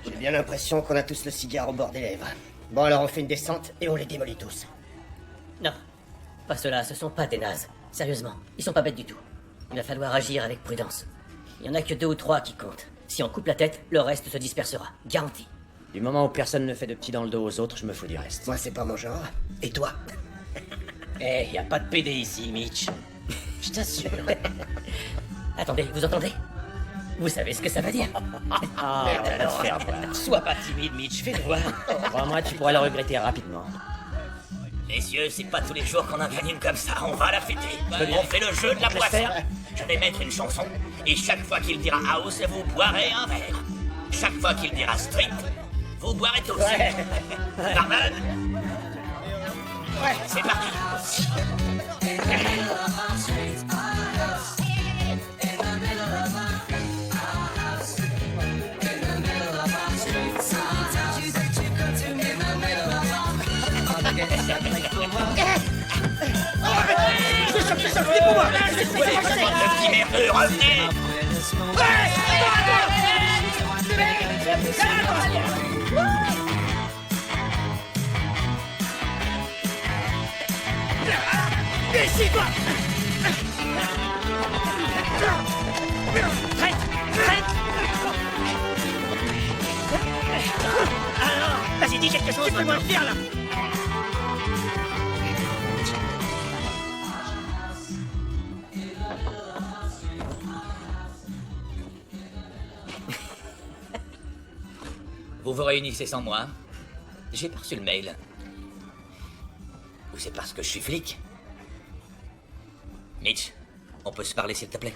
J'ai bien l'impression qu'on a tous le cigare au bord des lèvres. Bon, alors on fait une descente et on les démolit tous. Non, pas ceux-là, ce sont pas des nazes. Sérieusement, ils sont pas bêtes du tout. Il va falloir agir avec prudence. Il y en a que 2 ou 3 qui comptent. Si on coupe la tête, le reste se dispersera. Garanti. Du moment où personne ne fait de petits dans le dos aux autres, je me fous du reste. Moi, c'est pas mon genre. Et toi? Eh, y a pas de PD ici, Mitch. Je t'assure. Attendez, vous entendez? Vous savez ce que ça veut dire? Merde, alors. Sois pas timide, Mitch, fais-le voir. Crois-moi, tu pourrais le regretter rapidement. Messieurs, c'est pas tous les jours qu'on en gagne une comme ça. On va la fêter. On fait le jeu de la boisson. Je vais mettre une chanson. Et chaque fois qu'il dira house, vous boirez un verre. Chaque fois qu'il dira street, vous boirez tous. Barman. Ouais, c'est parti. Le petit merdeux, revenez. Décide-toi! Traite! Traite! Alors, vas-y, dis quelque chose, fais-moi le faire, là! Vous vous réunissez sans moi? J'ai pas reçu le mail. Ou c'est parce que je suis flic? Mitch, on peut se parler s'il te plaît?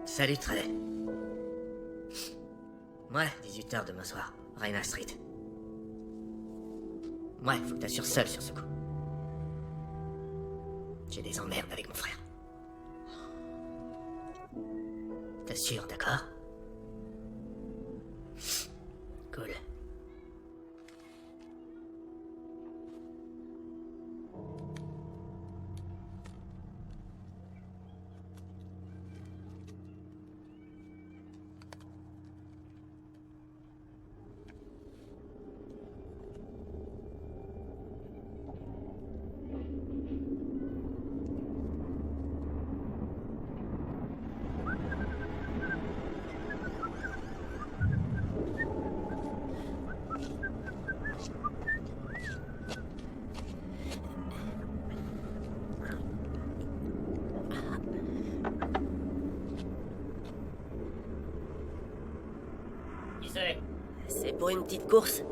Salut, Trey. Ouais, 18h demain soir, Raina Street. Ouais, faut que t'assures seul sur ce coup. J'ai des emmerdes avec mon frère. T'assures, d'accord? Cool. C'est pour une petite course.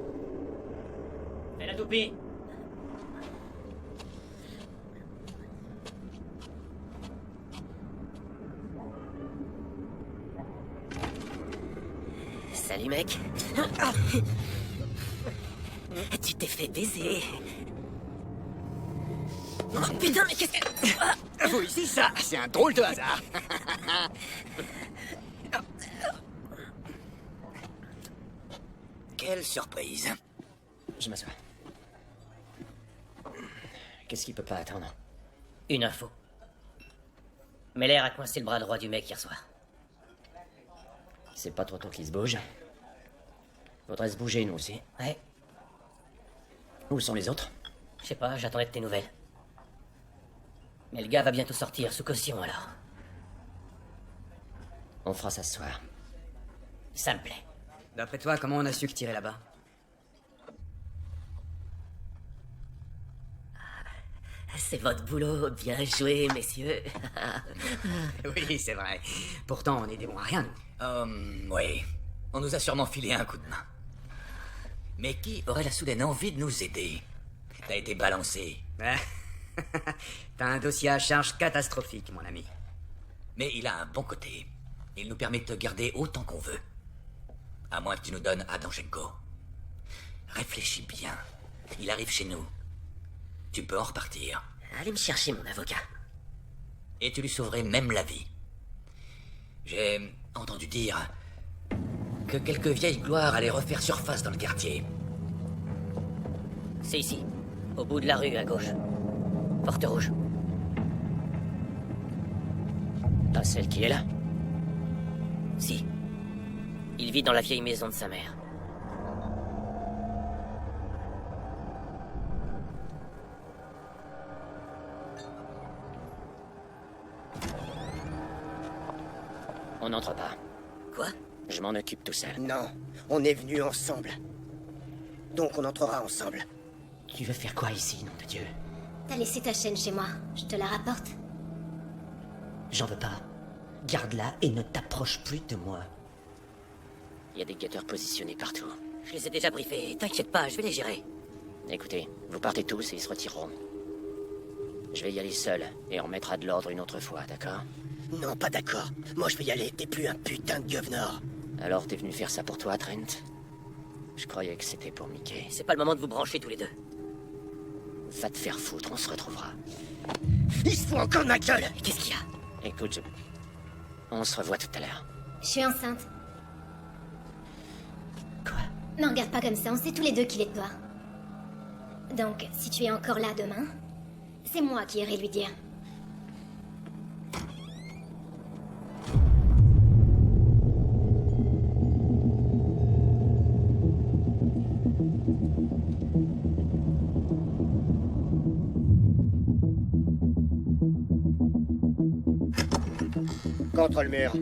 Fais la toupie. Salut, mec. Tu t'es fait baiser. Oh putain, mais qu'est-ce que... Vous ici, ça, c'est un drôle de hasard. Quelle surprise. Je m'assois. Qu'est-ce qui peut pas attendre? Une info. Meller a coincé le bras droit du mec hier soir. C'est pas trop tôt qu'il se bouge. Faudrait se bouger, nous aussi. Ouais. Où sont les autres? Je sais pas, j'attendais de tes nouvelles. Mais le gars va bientôt sortir sous caution, alors. On fera ça ce soir. Ça me plaît. D'après toi, comment on a su que tirer là-bas? C'est votre boulot, bien joué, messieurs. Oui, c'est vrai. Pourtant, on est des bons à rien, nous. Oui. On nous a sûrement filé un coup de main. Mais qui aurait la soudaine envie de nous aider? T'as été balancé. Ouais. T'as un dossier à charge catastrophique, mon ami. Mais il a un bon côté. Il nous permet de te garder autant qu'on veut. À moins que tu nous donnes Adanchenko. Réfléchis bien. Il arrive chez nous. Tu peux en repartir. Allez me chercher, mon avocat. Et tu lui sauverais même la vie. J'ai entendu dire que quelques vieilles gloires allaient refaire surface dans le quartier. C'est ici, au bout de la rue, à gauche. Porte rouge. Pas celle qui est là? Si. Il vit dans la vieille maison de sa mère. On n'entre pas. Quoi? Je m'en occupe tout seul. Non, on est venus ensemble. Donc on entrera ensemble. Tu veux faire quoi ici, nom de Dieu? T'as laissé ta chaîne chez moi. Je te la rapporte. J'en veux pas. Garde-la et ne t'approche plus de moi. Il y a des guetteurs positionnés partout. Je les ai déjà briefés. T'inquiète pas, je vais les gérer. Écoutez, vous partez tous et ils se retireront. Je vais y aller seul et on mettra de l'ordre une autre fois, d'accord? Non, pas d'accord. Moi je vais y aller, t'es plus un putain de governor. Alors t'es venu faire ça pour toi, Trent? Je croyais que c'était pour Mickey. C'est pas le moment de vous brancher tous les deux. Va te faire foutre, on se retrouvera. Il se fout encore de ma gueule. Qu'est-ce qu'il y a? Écoute, on se revoit tout à l'heure. Je suis enceinte. Quoi? Non, regarde pas comme ça, on sait tous les deux qu'il est de toi. Donc, si tu es encore là demain, c'est moi qui irai lui dire. Contre le mur.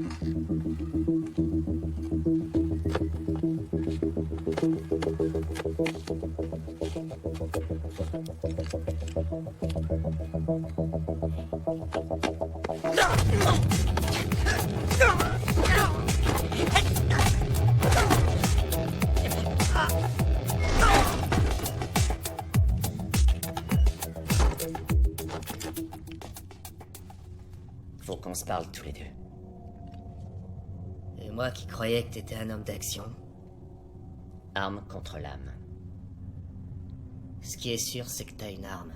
Faut qu'on se parle tous les deux. Et moi qui croyais que t'étais un homme d'action. Arme contre l'âme. Ce qui est sûr, c'est que t'as une arme.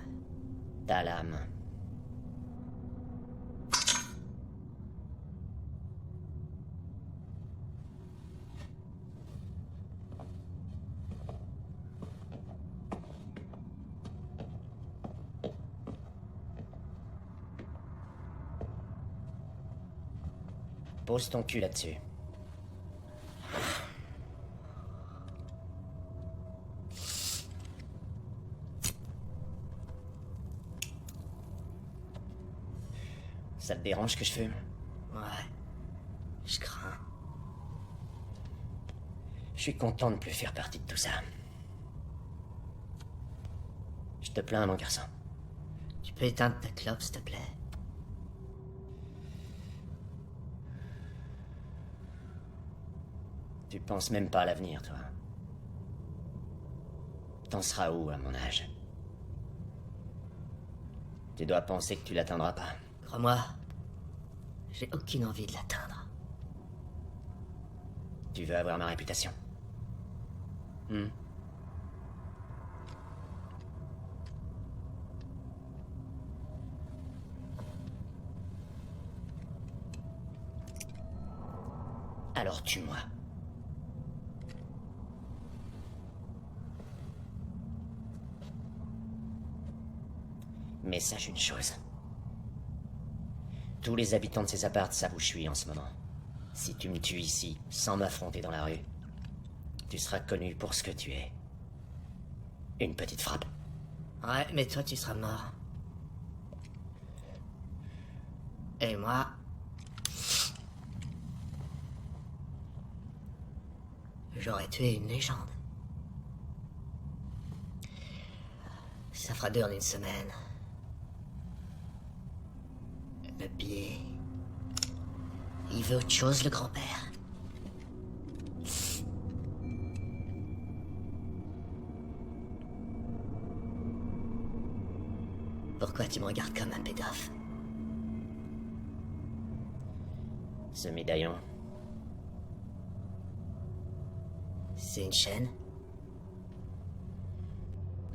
T'as l'âme. Pose ton cul là-dessus. Ça te dérange que je fume? Ouais. Je crains. Je suis content de plus faire partie de tout ça. Je te plains, mon garçon. Tu peux éteindre ta clope, s'il te plaît? Tu penses même pas à l'avenir, toi. T'en seras où à mon âge? Tu dois penser que tu l'atteindras pas. Crois-moi, j'ai aucune envie de l'atteindre. Tu veux avoir ma réputation? Alors tue-moi. Mais sache une chose. Tous les habitants de ces apparts savent où je suis en ce moment. Si tu me tues ici, sans m'affronter dans la rue, tu seras connu pour ce que tu es. Une petite frappe. Ouais, mais toi, tu seras mort. Et moi... j'aurais tué une légende. Ça fera 2 en une semaine. Le billet... il veut autre chose, le grand-père. Pourquoi tu me regardes comme un pédophile? Ce médaillon, c'est une chaîne?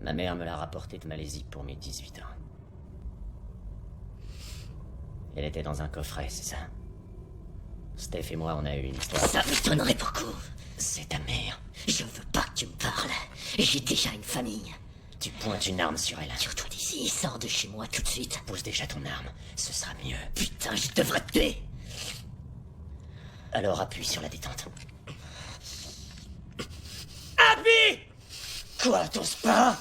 ma mère me l'a rapporté de Malaisie pour mes 18 ans. Elle était dans un coffret, c'est ça? Steph et moi, on a eu une histoire. Ça m'étonnerait beaucoup. C'est ta mère. Je veux pas que tu me parles. J'ai déjà une famille. Tu pointes une arme sur elle. Tire-toi d'ici, sors de chez moi tout de suite. Pose déjà ton arme, ce sera mieux. Putain, je devrais te tuer. Alors appuie sur la détente. Abby! Quoi, t'oses pas?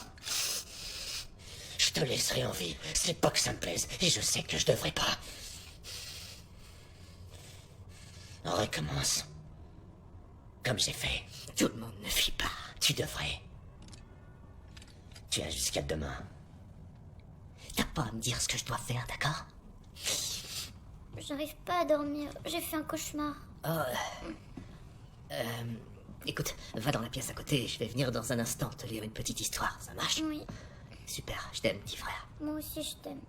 Je te laisserai en vie. C'est pas que ça me plaise, et je sais que je devrais pas. On recommence. Comme j'ai fait. Tout le monde ne fit pas. Tu devrais. Tu as jusqu'à demain. T'as pas à me dire ce que je dois faire, d'accord? J'arrive pas à dormir. J'ai fait un cauchemar. Écoute, va dans la pièce à côté, je vais venir dans un instant te lire une petite histoire, ça marche? Oui. Super, je t'aime, petit frère. Moi aussi, je t'aime.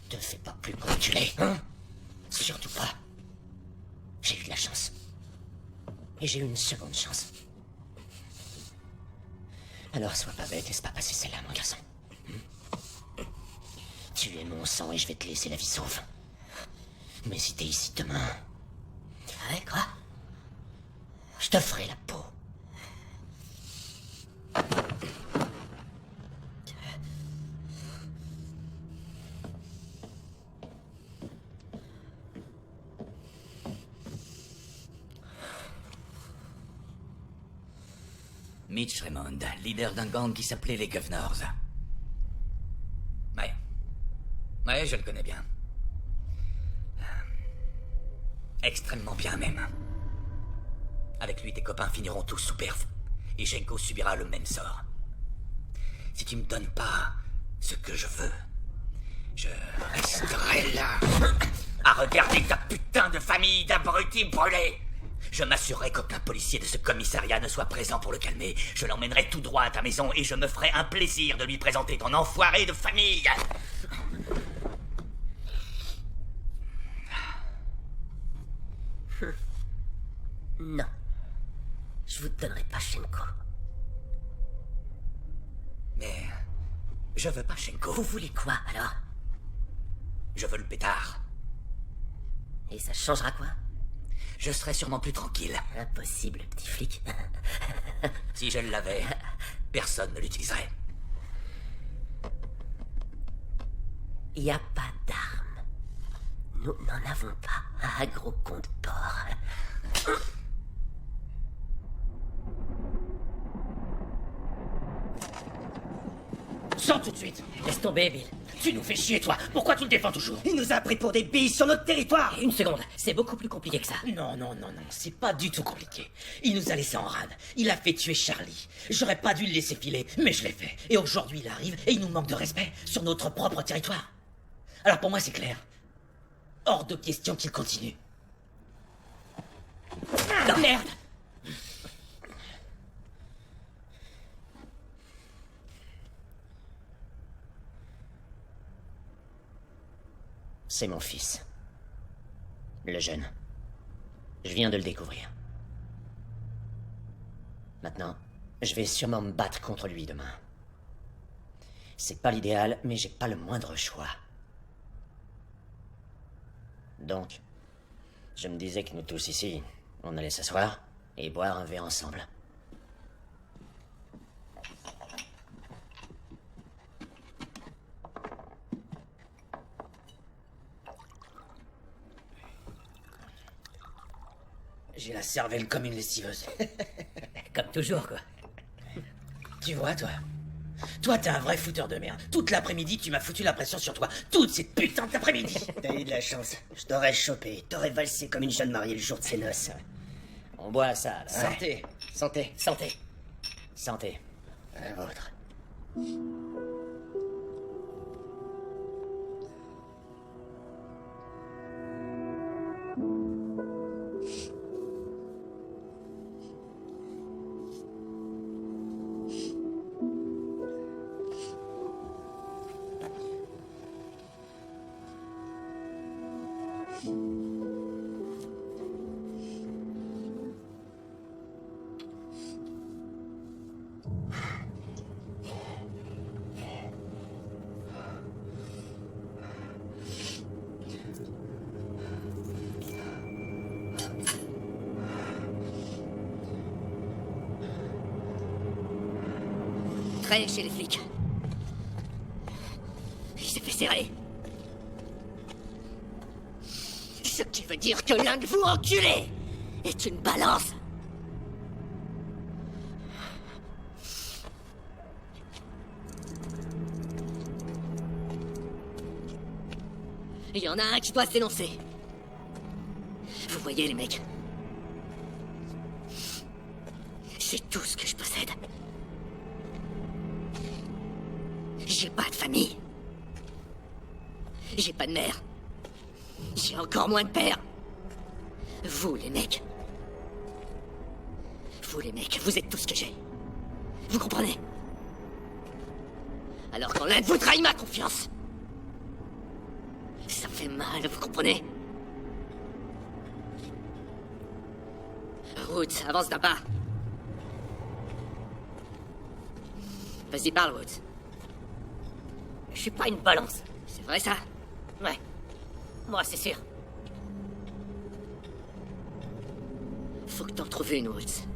Te fais pas plus gros que tu l'es, hein? Surtout pas. J'ai eu de la chance. Et j'ai eu une seconde chance. Alors sois pas bête, laisse pas passer celle-là, mon garçon. Tu es mon sang et je vais te laisser la vie sauve. Mais si t'es ici demain... Ouais, quoi? Je te ferai la peau. Mitch Raymond, leader d'un gang qui s'appelait les Governors. Ouais, je le connais bien. Extrêmement bien, même. Avec lui, tes copains finiront tous sous perf. Et Jenko subira le même sort. Si tu me donnes pas ce que je veux, je resterai là, à regarder ta putain de famille d'abrutis brûlés. Je m'assurerai qu'aucun policier de ce commissariat ne soit présent pour le calmer. Je l'emmènerai tout droit à ta maison et je me ferai un plaisir de lui présenter ton enfoiré de famille. Non. Je vous donnerai pas Shenko. Mais je veux pas Shenko. Vous voulez quoi, alors? Je veux le pétard. Et ça changera quoi? Je serai sûrement plus tranquille. Impossible, petit flic. Si je l'avais, personne ne l'utiliserait. Il n'y a pas d'armes. Nous n'en avons pas, un gros con de porc. Sors tout de suite. Laisse tomber, Bill. Tu nous fais chier, toi. Pourquoi tu le défends toujours? Il nous a pris pour des billes sur notre territoire. Une seconde, c'est beaucoup plus compliqué que ça. Non, c'est pas du tout compliqué. Il nous a laissés en rade. Il a fait tuer Charlie. J'aurais pas dû le laisser filer, mais je l'ai fait. Et aujourd'hui, il arrive et il nous manque de respect sur notre propre territoire. Alors pour moi, c'est clair. Hors de question qu'il continue. Non, merde! C'est mon fils. Le jeune. Je viens de le découvrir. Maintenant, je vais sûrement me battre contre lui demain. C'est pas l'idéal, mais j'ai pas le moindre choix. Donc, je me disais que nous tous ici, on allait s'asseoir et boire un verre ensemble. J'ai la cervelle comme une lessiveuse. Comme toujours, quoi. Tu vois, toi? Toi, t'es un vrai fouteur de merde. Toute l'après-midi, tu m'as foutu la pression sur toi. Toute cette putain d'après-midi. T'as eu de la chance. Je t'aurais chopé. T'aurais valsé comme une jeune mariée le jour de ses noces. On boit à ça, là. Santé. Santé. Santé. Santé. La vôtre. Trey chez les flics. Il s'est fait serrer. Ce qui veut dire que l'un de vous, enculé, est une balance. Il y en a un qui doit se dénoncer. Vous voyez, les mecs, c'est tout ce que je possède. J'ai pas de famille. J'ai pas de mère. J'ai encore moins de père. Vous, les mecs. Vous, les mecs, vous êtes tout ce que j'ai. Vous comprenez? Alors quand l'un de vous trahit ma confiance, ça fait mal, vous comprenez? Woods, avance d'un pas. Vas-y, parle, Woods. Je suis pas une balance. C'est vrai, ça? Ouais. Moi, c'est sûr. Faut que t'en trouves une, Woods.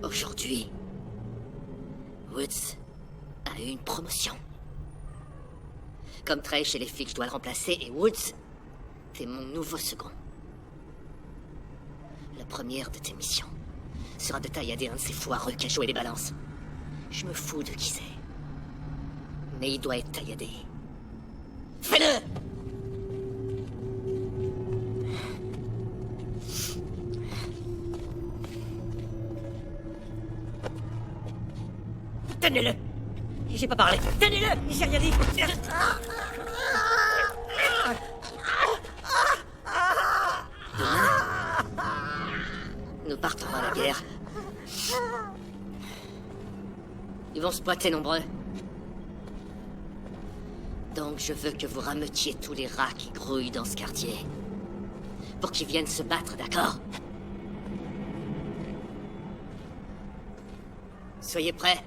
Aujourd'hui, Woods a eu une promotion. Comme Trey chez les flics, je dois le remplacer, et Woods, t'es mon nouveau second. La première de tes missions sera de taillader un de ces foireux qui a joué les balances. Je me fous de qui c'est. Mais il doit être tailladé. Fais-le! Tenez-le! J'ai pas parlé. Tenez-le! J'ai rien dit. Nous partons à la guerre. Ils vont se pointer nombreux. Donc je veux que vous rameutiez tous les rats qui grouillent dans ce quartier. Pour qu'ils viennent se battre, d'accord? Soyez prêts.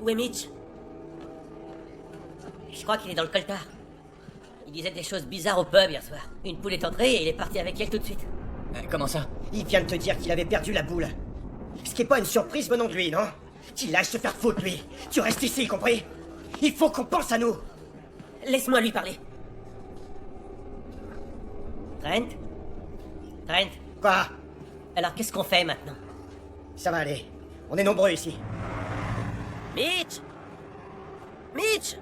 Où est Mitch? Je crois qu'il est dans le coltard. Il disait des choses bizarres au pub hier soir. Une poule est entrée et il est parti avec elle tout de suite. Comment ça? Il vient de te dire qu'il avait perdu la boule. Ce qui est pas une surprise venant de lui, non? Qu'il lâche se faire foutre, lui. Tu restes ici, compris? Il faut qu'on pense à nous. Laisse-moi lui parler. Trent? Trent? Quoi? Alors qu'est-ce qu'on fait maintenant? Ça va aller. On est nombreux ici. Mitch! Mitch!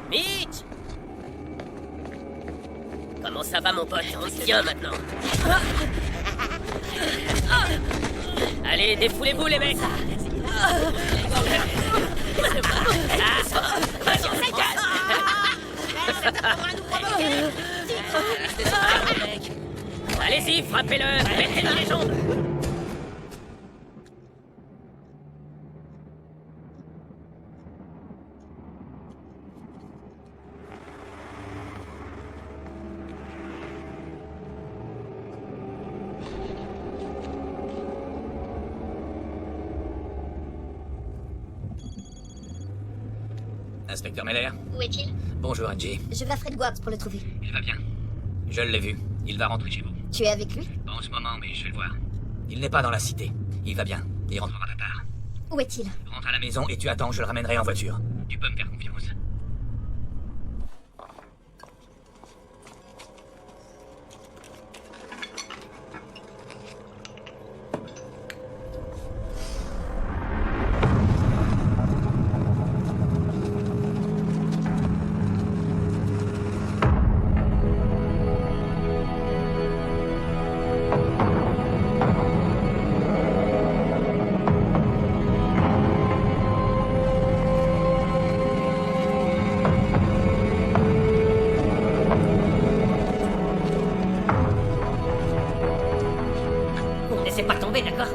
Mitch! Comment ça va, mon pote? On se tient maintenant. Allez, défoulez-vous, les mecs! Allez-y, frappez-le! Mettez-le les jambes! Inspecteur Meller? Où est-il? Bonjour, Angie. Je vais à Fred Guards pour le trouver. Il va bien. Je l'ai vu. Il va rentrer chez vous. Tu es avec lui? Pas en ce moment, mais je vais le voir. Il n'est pas dans la cité. Il va bien. Il rentrera pas tard. Où est-il? Rentre à la maison et tu attends, je le ramènerai en voiture. Tu peux me faire confiance. Laissez pas tomber, d'accord?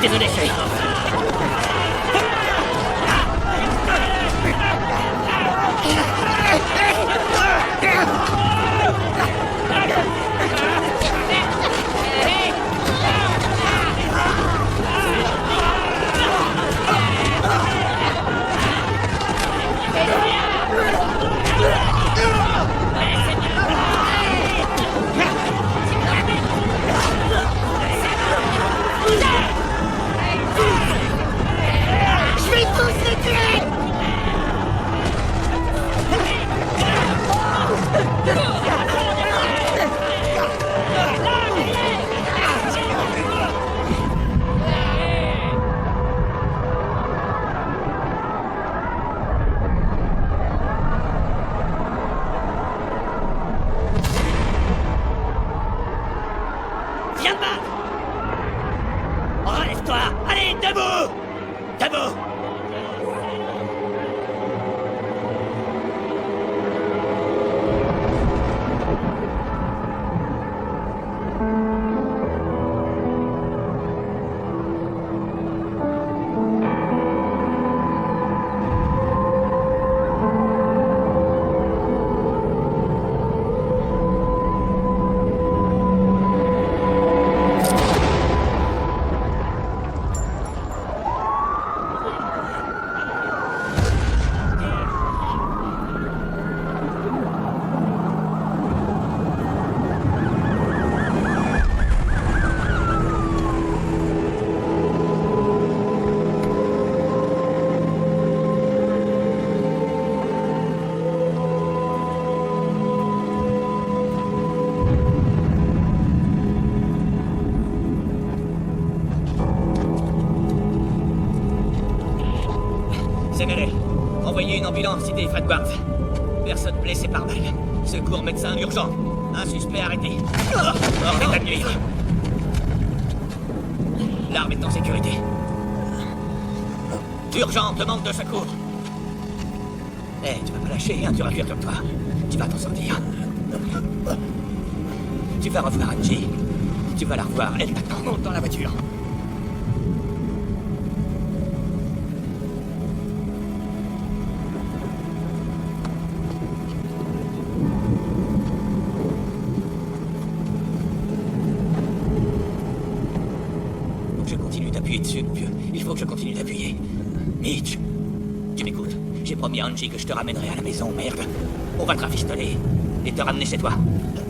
Désolé, chérie. Je vais tous les tuer! Viens te battre! Relève-toi! Allez, debout! Debout! Sénéré, envoyez une ambulance cité Fredwarth. Personne blessé par balle. Secours médecin urgent. Un suspect arrêté. Hors d'état de nuire. L'arme est en sécurité. Urgent, demande de secours. Eh, tu vas pas lâcher, hein, tu vas cuire comme toi. Tu vas t'en sortir. Tu vas revoir Angie. Tu vas la revoir, elle t'attend. Monte dans la voiture. Je continue d'appuyer dessus, mon vieux. Il faut que je continue d'appuyer. Mitch, tu m'écoutes. J'ai promis à Angie que je te ramènerai à la maison, merde. On va te rafistoler et te ramener chez toi.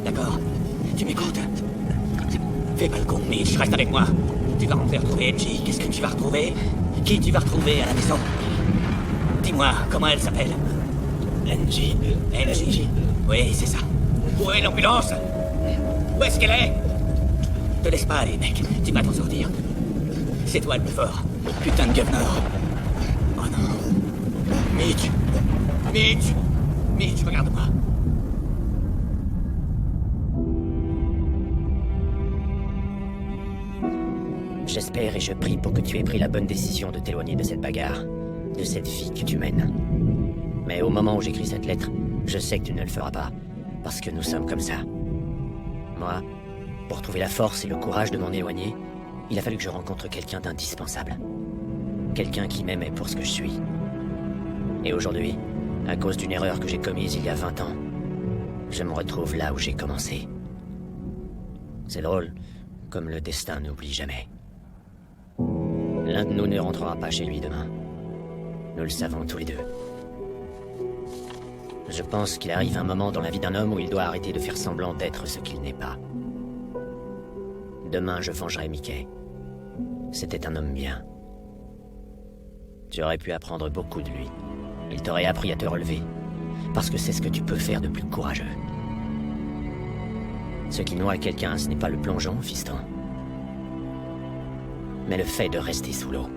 D'accord? Tu m'écoutes? Fais pas le con, Mitch, reste avec moi. Tu vas rentrer retrouver Angie. Qu'est-ce que tu vas retrouver? Qui tu vas retrouver à la maison? Dis-moi, comment elle s'appelle? Angie. Angie? Oui, c'est ça. Où est l'ambulance? Où est-ce qu'elle est? Te laisse pas aller, mec. Tu vas t'en sortir. C'est toi le plus fort. Putain de governor. Oh non. Mitch. Mitch. Mitch, regarde-moi. J'espère et je prie pour que tu aies pris la bonne décision de t'éloigner de cette bagarre, de cette vie que tu mènes. Mais au moment où j'écris cette lettre, je sais que tu ne le feras pas, parce que nous sommes comme ça. Moi, pour trouver la force et le courage de m'en éloigner, il a fallu que je rencontre quelqu'un d'indispensable. Quelqu'un qui m'aimait pour ce que je suis. Et aujourd'hui, à cause d'une erreur que j'ai commise il y a 20 ans, je me retrouve là où j'ai commencé. C'est drôle, comme le destin n'oublie jamais. L'un de nous ne rentrera pas chez lui demain. Nous le savons tous les deux. Je pense qu'il arrive un moment dans la vie d'un homme où il doit arrêter de faire semblant d'être ce qu'il n'est pas. Demain, je vengerai Mickey. C'était un homme bien. Tu aurais pu apprendre beaucoup de lui. Il t'aurait appris à te relever. Parce que c'est ce que tu peux faire de plus courageux. Ce qui noie quelqu'un, ce n'est pas le plongeon, fiston. Mais le fait de rester sous l'eau.